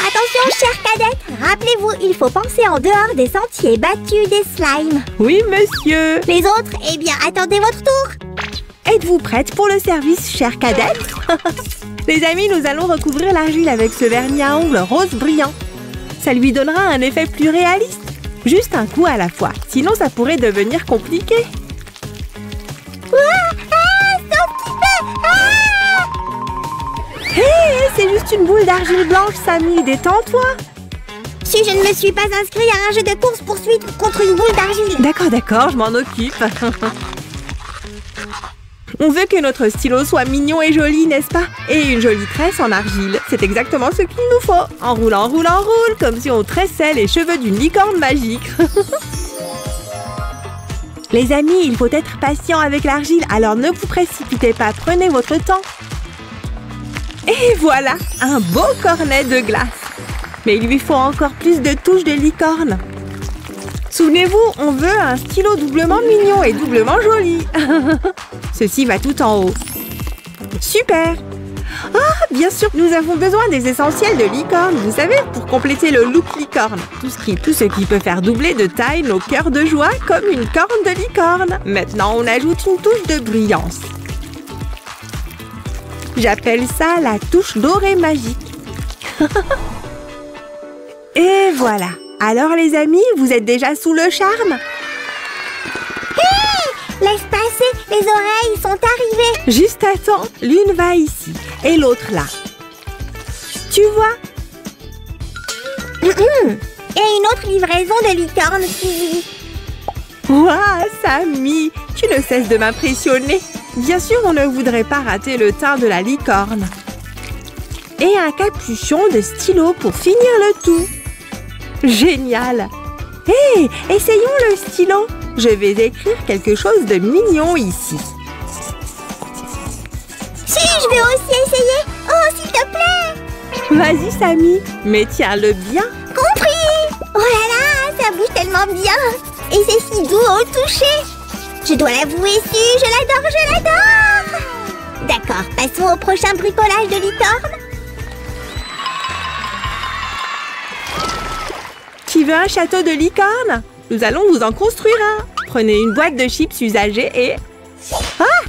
Attention, chère cadette, rappelez-vous, il faut penser en dehors des sentiers battus des slimes.
Oui, monsieur.
Les autres, eh bien, attendez votre tour.
Êtes-vous prête pour le service, chère cadette? Les amis, nous allons recouvrir l'argile avec ce vernis à ongles rose brillant. Ça lui donnera un effet plus réaliste. Juste un coup à la fois, sinon ça pourrait devenir compliqué. Hé, c'est juste une boule d'argile blanche, Sammy, détends-toi.
Si je ne me suis pas inscrit à un jeu de course-poursuite contre une boule d'argile.
D'accord, je m'en occupe. On veut que notre stylo soit mignon et joli, n'est-ce pas? Et une jolie tresse en argile, c'est exactement ce qu'il nous faut. En roulant, comme si on tressait les cheveux d'une licorne magique. Les amis, il faut être patient avec l'argile, alors ne vous précipitez pas, prenez votre temps. Et voilà, un beau cornet de glace. Mais il lui faut encore plus de touches de licorne. Souvenez-vous, on veut un stylo doublement mignon et doublement joli. Ceci va tout en haut. Super! Ah, bien sûr, nous avons besoin des essentiels de licorne, vous savez, pour compléter le look licorne. Tout ce qui peut faire doubler de taille nos cœurs de joie comme une corne de licorne. Maintenant, on ajoute une touche de brillance. J'appelle ça la touche dorée magique. Et voilà. Alors les amis, vous êtes déjà sous le charme?
Hé! Laisse passer, les oreilles sont arrivées.
Juste à temps, l'une va ici et l'autre là. Tu vois?
Et une autre livraison de licorne suivie.
Waouh, Sammy, tu ne cesses de m'impressionner. Bien sûr, on ne voudrait pas rater le teint de la licorne. Et un capuchon de stylo pour finir le tout. Génial! Hé, essayons le stylo. Je vais écrire quelque chose de mignon ici.
Si, je vais aussi essayer. Oh, s'il te plaît.
Vas-y, Sammy, mais tiens-le bien.
Compris. Oh là là, ça bouge tellement bien. Et c'est si doux au toucher. Je dois l'avouer, si, je l'adore, je l'adore. D'accord, passons au prochain bricolage de licorne.
Tu veux un château de licorne? Nous allons vous en construire un. Prenez une boîte de chips usagée et... Ah!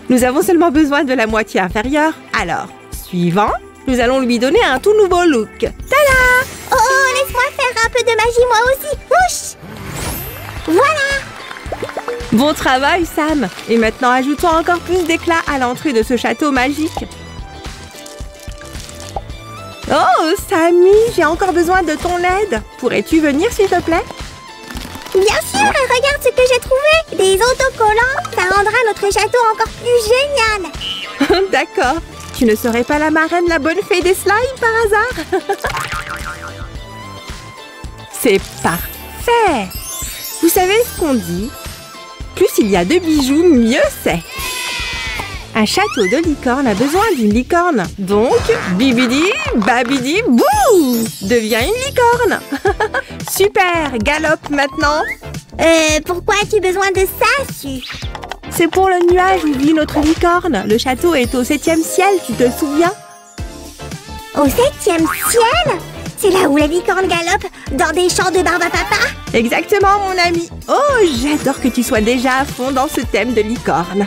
Nous avons seulement besoin de la moitié inférieure. Alors, suivant, nous allons lui donner un tout nouveau look. Tada!
Oh, laisse-moi faire un peu de magie moi aussi. Ouch! Voilà!
Bon travail, Sam. Et maintenant, ajoutons encore plus d'éclat à l'entrée de ce château magique. Oh, Sammy, j'ai encore besoin de ton aide. Pourrais-tu venir, s'il te plaît?
Bien sûr, regarde ce que j'ai trouvé. Des autocollants, ça rendra notre château encore plus génial.
D'accord. Tu ne serais pas la marraine, la bonne fée des slimes, par hasard? C'est parfait. Vous savez ce qu'on dit? Plus il y a de bijoux, mieux c'est. Un château de licorne a besoin d'une licorne. Donc, bibidi, babidi, bouh! Deviens une licorne. Super, galope maintenant.
Pourquoi as-tu besoin de ça, Su?
C'est pour le nuage où vit notre licorne. Le château est au 7e ciel, tu te souviens?
Au 7e ciel? C'est là où la licorne galope, dans des champs de barbe à papa?
Exactement, mon ami. Oh, j'adore que tu sois déjà à fond dans ce thème de licorne.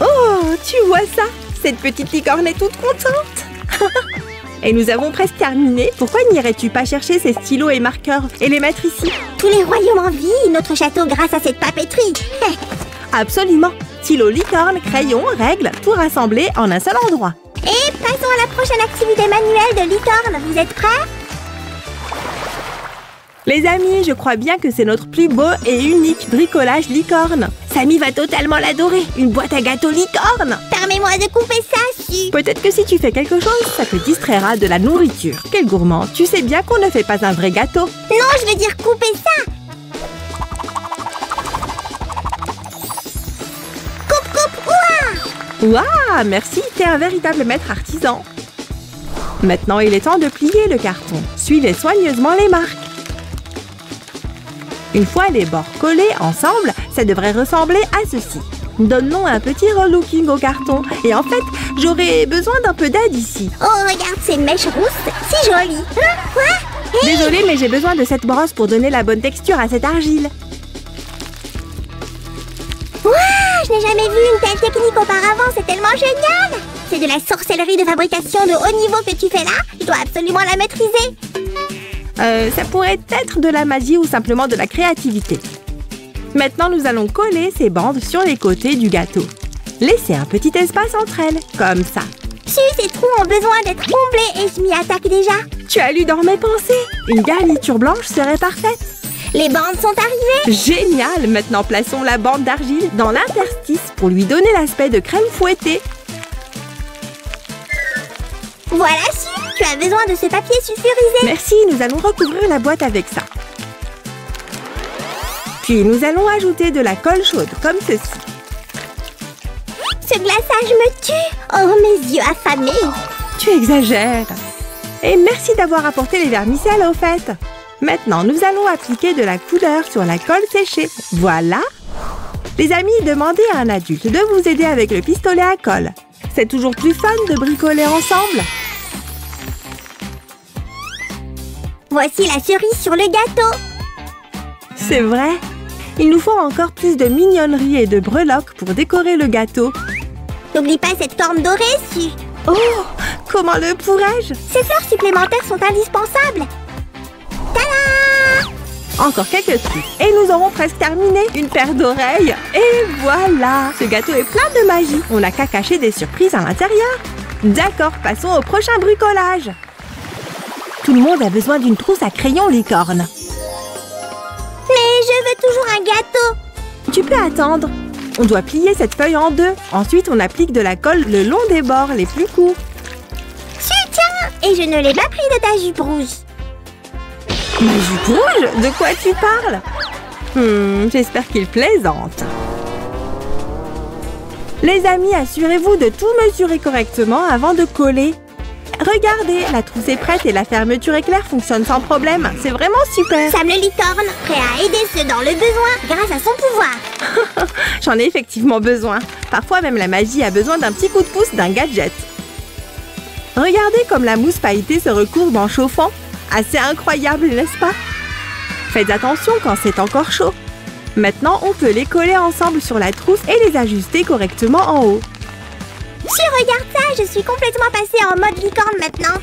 Oh, tu vois ça? Cette petite licorne est toute contente. Et nous avons presque terminé. Pourquoi n'irais-tu pas chercher ces stylos et marqueurs et les mettre ici?
Tous les royaumes envient notre château grâce à cette papeterie.
Absolument. Stylo, licorne, crayon, règles, tout rassemblé en un seul endroit.
Et passons à la prochaine activité manuelle de licorne. Vous êtes prêts?
Les amis, je crois bien que c'est notre plus beau et unique bricolage licorne. Samy va totalement l'adorer. Une boîte à gâteaux licorne.
Permets-moi de couper ça, Su.
Peut-être que si tu fais quelque chose, ça te distraira de la nourriture. Quel gourmand. Tu sais bien qu'on ne fait pas un vrai gâteau.
Non, je veux dire couper ça.
Ouah, merci, t'es un véritable maître artisan. Maintenant, il est temps de plier le carton. Suivez soigneusement les marques. Une fois les bords collés ensemble, ça devrait ressembler à ceci. Donnons un petit relooking au carton. Et en fait, j'aurais besoin d'un peu d'aide ici.
Oh, regarde ces mèches rousses, si jolies. Quoi? Hey!
Désolée, mais j'ai besoin de cette brosse pour donner la bonne texture à cette argile.
Je n'ai jamais vu une telle technique auparavant, c'est tellement génial! C'est de la sorcellerie de fabrication de haut niveau que tu fais là. Je dois absolument la maîtriser.
Ça pourrait être de la magie ou simplement de la créativité. Maintenant, nous allons coller ces bandes sur les côtés du gâteau. Laissez un petit espace entre elles, comme ça.
Ces trous ont besoin d'être comblés et je m'y attaque déjà.
Tu as lu dans mes pensées. Une garniture blanche serait parfaite.
Les bandes sont arrivées.
Génial! Maintenant, plaçons la bande d'argile dans l'interstice pour lui donner l'aspect de crème fouettée.
Voilà, Su, tu as besoin de ce papier sulfurisé.
Merci, nous allons recouvrir la boîte avec ça. Puis, nous allons ajouter de la colle chaude, comme ceci.
Ce glaçage me tue. Oh, mes yeux affamés.
Tu exagères. Et merci d'avoir apporté les vermicelles au fait. Maintenant, nous allons appliquer de la couleur sur la colle séchée. Voilà. Les amis, demandez à un adulte de vous aider avec le pistolet à colle. C'est toujours plus fun de bricoler ensemble.
Voici la cerise sur le gâteau.
C'est vrai. Il nous faut encore plus de mignonnerie et de breloques pour décorer le gâteau.
N'oublie pas cette corne dorée, Su.
Oh, comment le pourrais-je?
Ces fleurs supplémentaires sont indispensables. Tada!
Encore quelques trucs. Et nous aurons presque terminé. Une paire d'oreilles. Et voilà. Ce gâteau est plein de magie. On n'a qu'à cacher des surprises à l'intérieur. D'accord, passons au prochain bricolage. Tout le monde a besoin d'une trousse à crayon licorne.
Mais je veux toujours un gâteau.
Tu peux attendre. On doit plier cette feuille en deux. Ensuite, on applique de la colle le long des bords les plus courts.
Tiens, et je ne l'ai pas pris de ta jupe rouge.
Ma jupe rouge? De quoi tu parles? J'espère qu'il plaisante. Les amis, assurez-vous de tout mesurer correctement avant de coller. Regardez, la trousse est prête et la fermeture éclair fonctionne sans problème. C'est vraiment super.
Sam le licorne, prêt à aider ceux dans le besoin grâce à son pouvoir.
J'en ai effectivement besoin. Parfois même la magie a besoin d'un petit coup de pouce d'un gadget. Regardez comme la mousse pailletée se recourbe en chauffant. Assez incroyable, n'est-ce pas? Faites attention quand c'est encore chaud. Maintenant, on peut les coller ensemble sur la trousse et les ajuster correctement en haut.
Si, regarde ça, je suis complètement passée en mode licorne maintenant.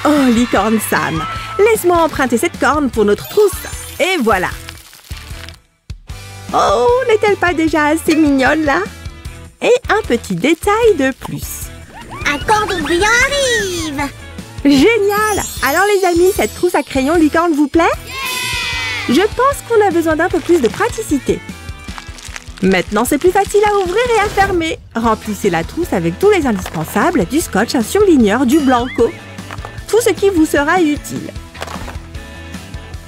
Oh, licorne Sam, laisse-moi emprunter cette corne pour notre trousse. Et voilà. Oh, n'est-elle pas déjà assez mignonne là? Et un petit détail de plus.
Un cordon brillant arrive.
Génial! Alors les amis, cette trousse à crayon licorne vous plaît? Je pense qu'on a besoin d'un peu plus de praticité. Maintenant, c'est plus facile à ouvrir et à fermer. Remplissez la trousse avec tous les indispensables, du scotch, un surligneur, du blanco. Tout ce qui vous sera utile.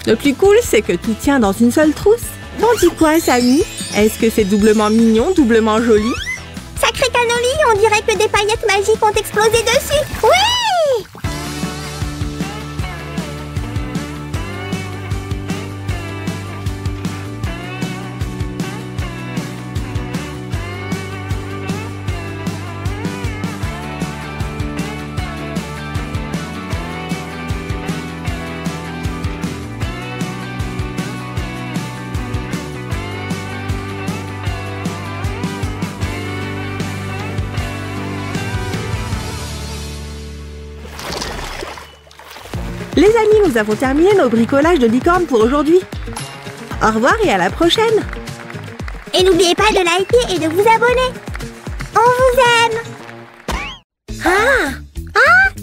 Le plus cool, c'est que tout tient dans une seule trousse. T'en dis quoi, Samy? Est-ce que c'est doublement mignon, doublement joli?
Sacré cannoli, on dirait que des paillettes magiques ont explosé dessus. Oui!
Les amis, nous avons terminé nos bricolages de licorne pour aujourd'hui. Au revoir et à la prochaine.
Et n'oubliez pas de liker et de vous abonner. On vous aime.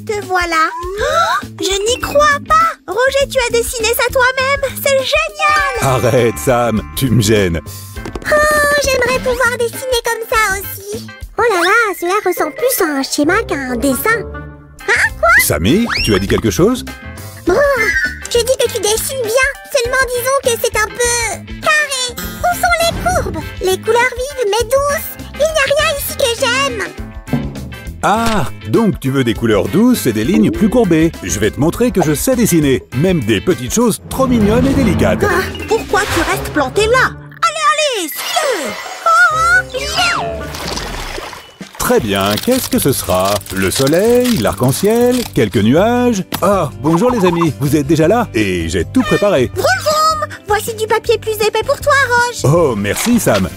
Te voilà. Oh, je n'y crois pas. Roger, tu as dessiné ça toi-même. C'est génial.
Arrête, Sam, tu me gênes.
Oh, j'aimerais pouvoir dessiner comme ça aussi. Oh là là, cela ressemble plus à un schéma qu'à un dessin. Hein, quoi?
Samy, tu as dit quelque chose?
Bon, je dis que tu dessines bien. Seulement disons que c'est un peu carré. Où sont les courbes? Les couleurs vives mais douces. Il n'y a rien ici que j'aime.
Ah, donc tu veux des couleurs douces et des lignes plus courbées. Je vais te montrer que je sais dessiner, même des petites choses trop mignonnes et délicates.
Ah, pourquoi tu restes planté là? Allez, suis-le!
Très bien, qu'est-ce que ce sera? Le soleil, l'arc-en-ciel, quelques nuages? Ah, bonjour les amis, vous êtes déjà là? Et j'ai tout préparé.
Vroom vroom. Voici du papier plus épais pour toi, Roche.
Oh, merci Sam.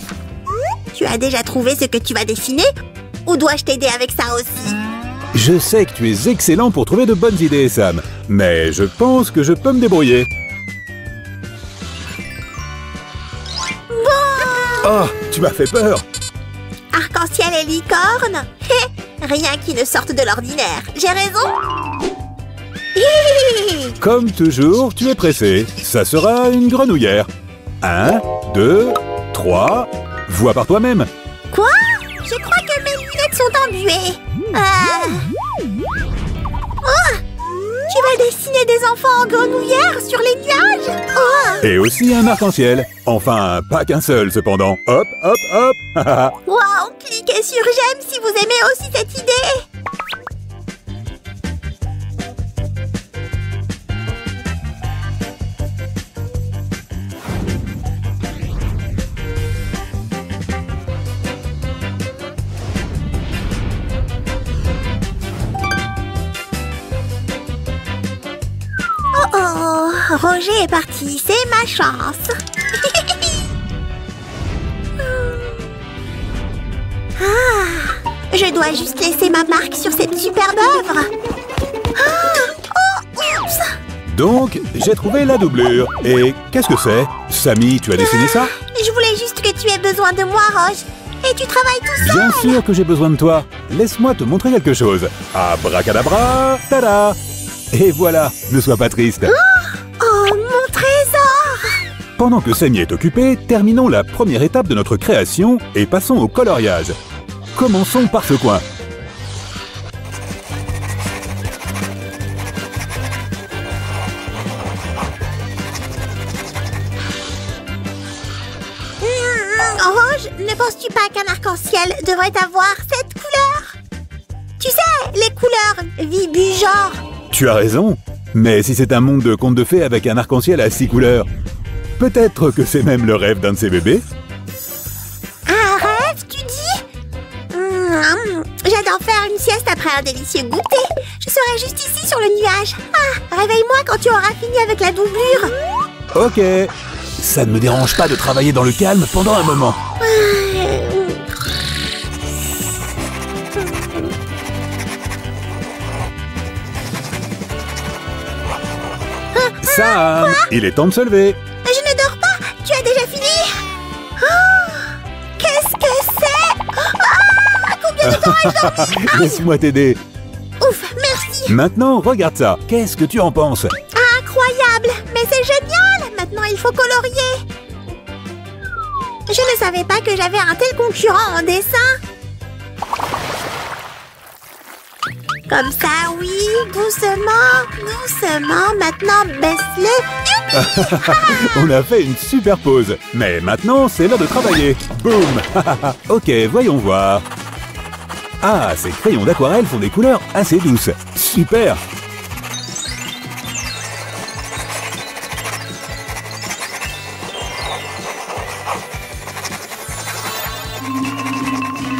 Tu as déjà trouvé ce que tu vas dessiner? Ou dois-je t'aider avec ça aussi?
Je sais que tu es excellent pour trouver de bonnes idées, Sam. Mais je pense que je peux me débrouiller. Oh, tu m'as fait peur.
Arc-en-ciel et licorne? Rien qui ne sorte de l'ordinaire. J'ai raison?
Comme toujours, tu es pressé. Ça sera une grenouillère. 1, 2, 3. Vois par toi-même.
Quoi? Je crois que mes lunettes sont embuées. Oh! Tu vas dessiner des enfants en grenouillère sur les nuages? Oh!
Et aussi un arc-en-ciel. Enfin, pas qu'un seul cependant. Hop, hop, hop.
Waouh! Cliquez sur j'aime si vous aimez aussi cette idée. Oh, Roger est parti, c'est ma chance. Je dois juste laisser ma marque sur cette superbe œuvre. Oh, oups.
Donc, j'ai trouvé la doublure. Et qu'est-ce que c'est? Samy, tu as dessiné ça?
Je voulais juste que tu aies besoin de moi, Roche. Et tu travailles tout seul.
Bien sûr que j'ai besoin de toi. Laisse-moi te montrer quelque chose. Abracadabra, tada! Et voilà, ne sois pas triste.
Oh, mon trésor!
Pendant que Samy est occupé, terminons la première étape de notre création et passons au coloriage. Commençons par ce coin.
Roche, ne penses-tu pas qu'un arc-en-ciel devrait avoir cette couleur? Tu sais, les couleurs vibu genre.
Tu as raison, mais si c'est un monde de contes de fées avec un arc-en-ciel à 6 couleurs, peut-être que c'est même le rêve d'un de ces bébés.
Un rêve, tu dis? J'adore faire une sieste après un délicieux goûter. Je serai juste ici sur le nuage. Réveille-moi quand tu auras fini avec la doublure.
Ok, ça ne me dérange pas de travailler dans le calme pendant un moment. Sam, il est temps de se lever.
Je ne dors pas. Tu as déjà fini? Oh, qu'est-ce que c'est? Combien de temps ai-je dormi?
Laisse-moi t'aider.
Ouf, merci.
Maintenant, regarde ça. Qu'est-ce que tu en penses?
Incroyable, mais c'est génial. Maintenant, il faut colorier. Je ne savais pas que j'avais un tel concurrent en dessin. Comme ça, oui, doucement, doucement. Maintenant, baisse-le.
On a fait une super pause. Mais maintenant, c'est l'heure de travailler. Boum. Ok, voyons voir. Ah, ces crayons d'aquarelle font des couleurs assez douces. Super.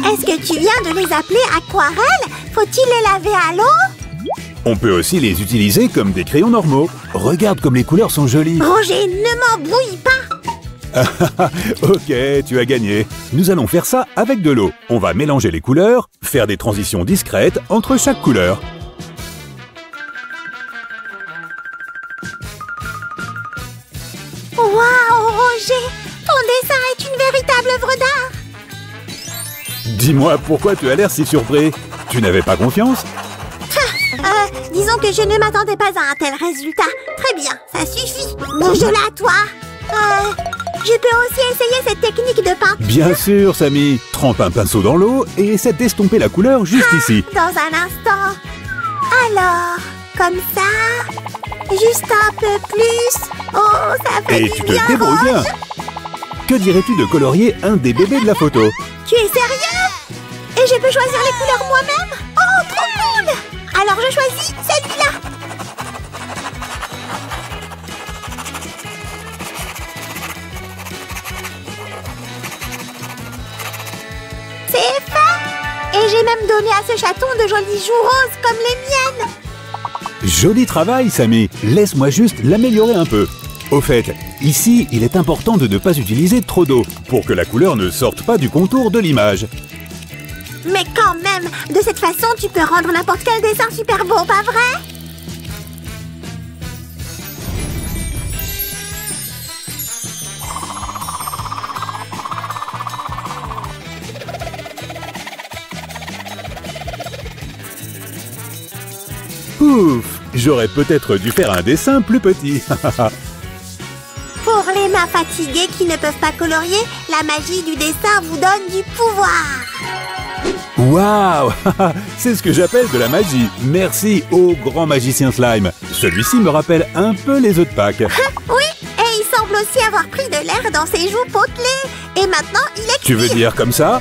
Est-ce que tu viens de les appeler aquarelles? Faut-il les laver à l'eau?
On peut aussi les utiliser comme des crayons normaux. Regarde comme les couleurs sont jolies.
Roger, ne m'embrouille pas.
Ok, tu as gagné. Nous allons faire ça avec de l'eau. On va mélanger les couleurs, faire des transitions discrètes entre chaque couleur. Dis-moi, pourquoi tu as l'air si surpris? Tu n'avais pas confiance?
Disons que je ne m'attendais pas à un tel résultat. Très bien, ça suffit. Bouge-la, toi. Je peux aussi essayer cette technique de peinture.
Bien sûr, Samy. Trempe un pinceau dans l'eau et essaie d'estomper la couleur juste ici.
Dans un instant. Alors, comme ça. Juste un peu plus. Oh, ça fait
Et
du
tu te
bien,
débrouilles bien.
Roge.
Que dirais-tu de colorier un des bébés de la photo?
Tu es sérieux? Et je peux choisir les couleurs moi-même? Oh, trop cool! Alors je choisis celui-là. C'est fait! Et j'ai même donné à ce chaton de jolies joues roses comme les miennes.
Joli travail, Samy. Laisse-moi juste l'améliorer un peu. Au fait, ici, il est important de ne pas utiliser trop d'eau pour que la couleur ne sorte pas du contour de l'image.
Mais quand même, de cette façon, tu peux rendre n'importe quel dessin super beau, pas vrai?
Ouf, j'aurais peut-être dû faire un dessin plus petit.
Pour les mains fatiguées qui ne peuvent pas colorier, la magie du dessin vous donne du pouvoir.
Waouh, c'est ce que j'appelle de la magie. Merci au grand magicien Slime. Celui-ci me rappelle un peu les œufs de Pâques.
Oui, et il semble aussi avoir pris de l'air dans ses joues potelées. Et maintenant, il expire.
Tu veux dire comme ça?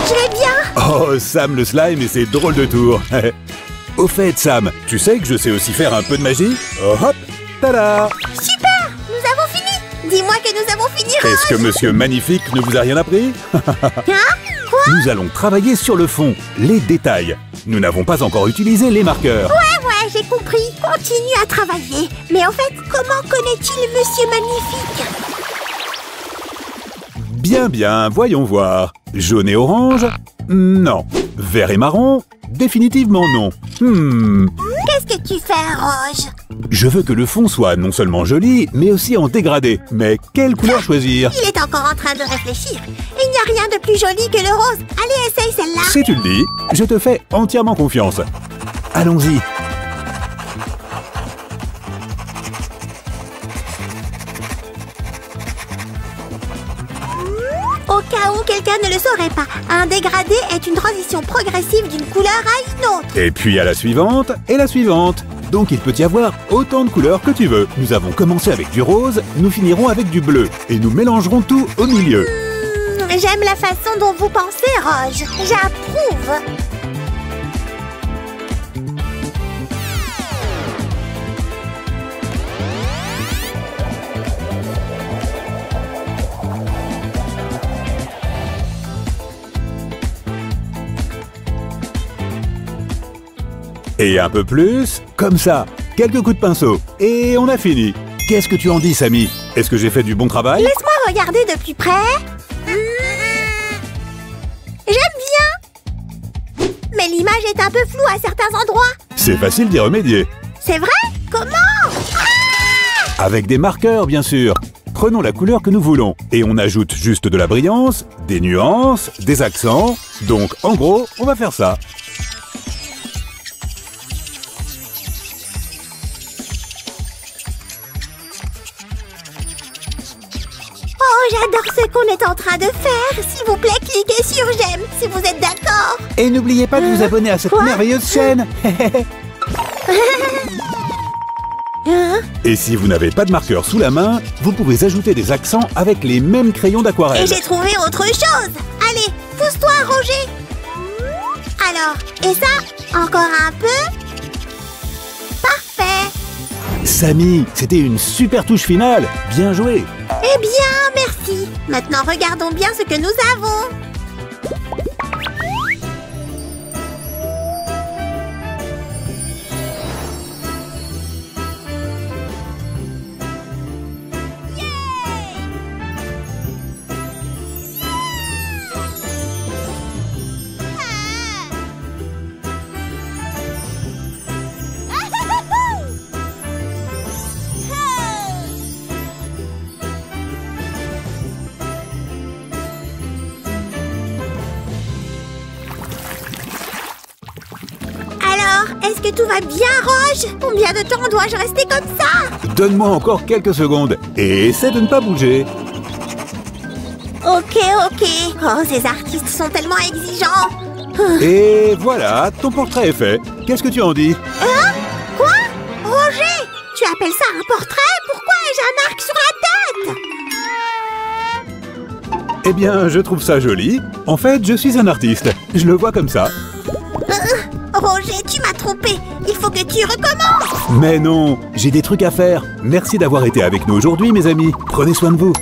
Je vais bien.
Oh, Sam le slime et ses drôles de tours. Au fait, Sam, tu sais que je sais aussi faire un peu de magie? Oh, hop, tada!
Super, nous avons fini. Dis-moi que nous avons fini, Roge.
Est-ce que Monsieur Magnifique ne vous a rien appris?
Hein? Quoi?
Nous allons travailler sur le fond, les détails. Nous n'avons pas encore utilisé les marqueurs.
Ouais, j'ai compris. Continue à travailler. Mais en fait, comment connaît-il Monsieur Magnifique?
Bien, bien, voyons voir. Jaune et orange? Non. Vert et marron? Définitivement non.
Qu'est-ce que tu fais, Roge?
Je veux que le fond soit non seulement joli, mais aussi en dégradé. Mais quelle couleur choisir?
Il est encore en train de réfléchir. Il n'y a rien de plus joli que le rose. Allez, essaye celle-là.
Si tu le dis, je te fais entièrement confiance. Allons-y.
Au cas où quelqu'un ne le saurait pas, un dégradé est une transition progressive d'une couleur à une autre.
Et puis à la suivante, et la suivante. Donc il peut y avoir autant de couleurs que tu veux. Nous avons commencé avec du rose, nous finirons avec du bleu. Et nous mélangerons tout au milieu.
J'aime la façon dont vous pensez, Roge. J'approuve.
Et un peu plus, comme ça. Quelques coups de pinceau. Et on a fini. Qu'est-ce que tu en dis, Samy? Est-ce que j'ai fait du bon travail?
Laisse-moi regarder de plus près. J'aime bien. Mais l'image est un peu floue à certains endroits.
C'est facile d'y remédier.
C'est vrai? Comment?
Avec des marqueurs, bien sûr. Prenons la couleur que nous voulons. Et on ajoute juste de la brillance, des nuances, des accents. Donc, en gros, on va faire ça.
Oh, j'adore ce qu'on est en train de faire. S'il vous plaît, cliquez sur j'aime si vous êtes d'accord.
Et n'oubliez pas de vous abonner à cette
Quoi?
merveilleuse chaîne. Et si vous n'avez pas de marqueur sous la main, vous pouvez ajouter des accents avec les mêmes crayons
Et
d'aquarelle.
j'ai trouvé autre chose. Allez, pousse-toi, Roger. Alors, et ça, encore un peu. Parfait.
Samy, c'était une super touche finale. Bien joué.
Eh bien, merci. Maintenant, regardons bien ce que nous avons. Est-ce que tout va bien, Roche? Combien de temps dois-je rester comme ça?
Donne-moi encore quelques secondes et essaie de ne pas bouger.
Ok. Oh, ces artistes sont tellement exigeants.
Et voilà, ton portrait est fait. Qu'est-ce que tu en dis?
Hein? Quoi? Roger, tu appelles ça un portrait? Pourquoi ai-je un arc sur la tête?
Eh bien, je trouve ça joli. En fait, je suis un artiste. Je le vois comme ça.
Roger, tu m'as trompé. Il faut que tu recommences.
Mais non, j'ai des trucs à faire. Merci d'avoir été avec nous aujourd'hui, mes amis. Prenez soin de vous.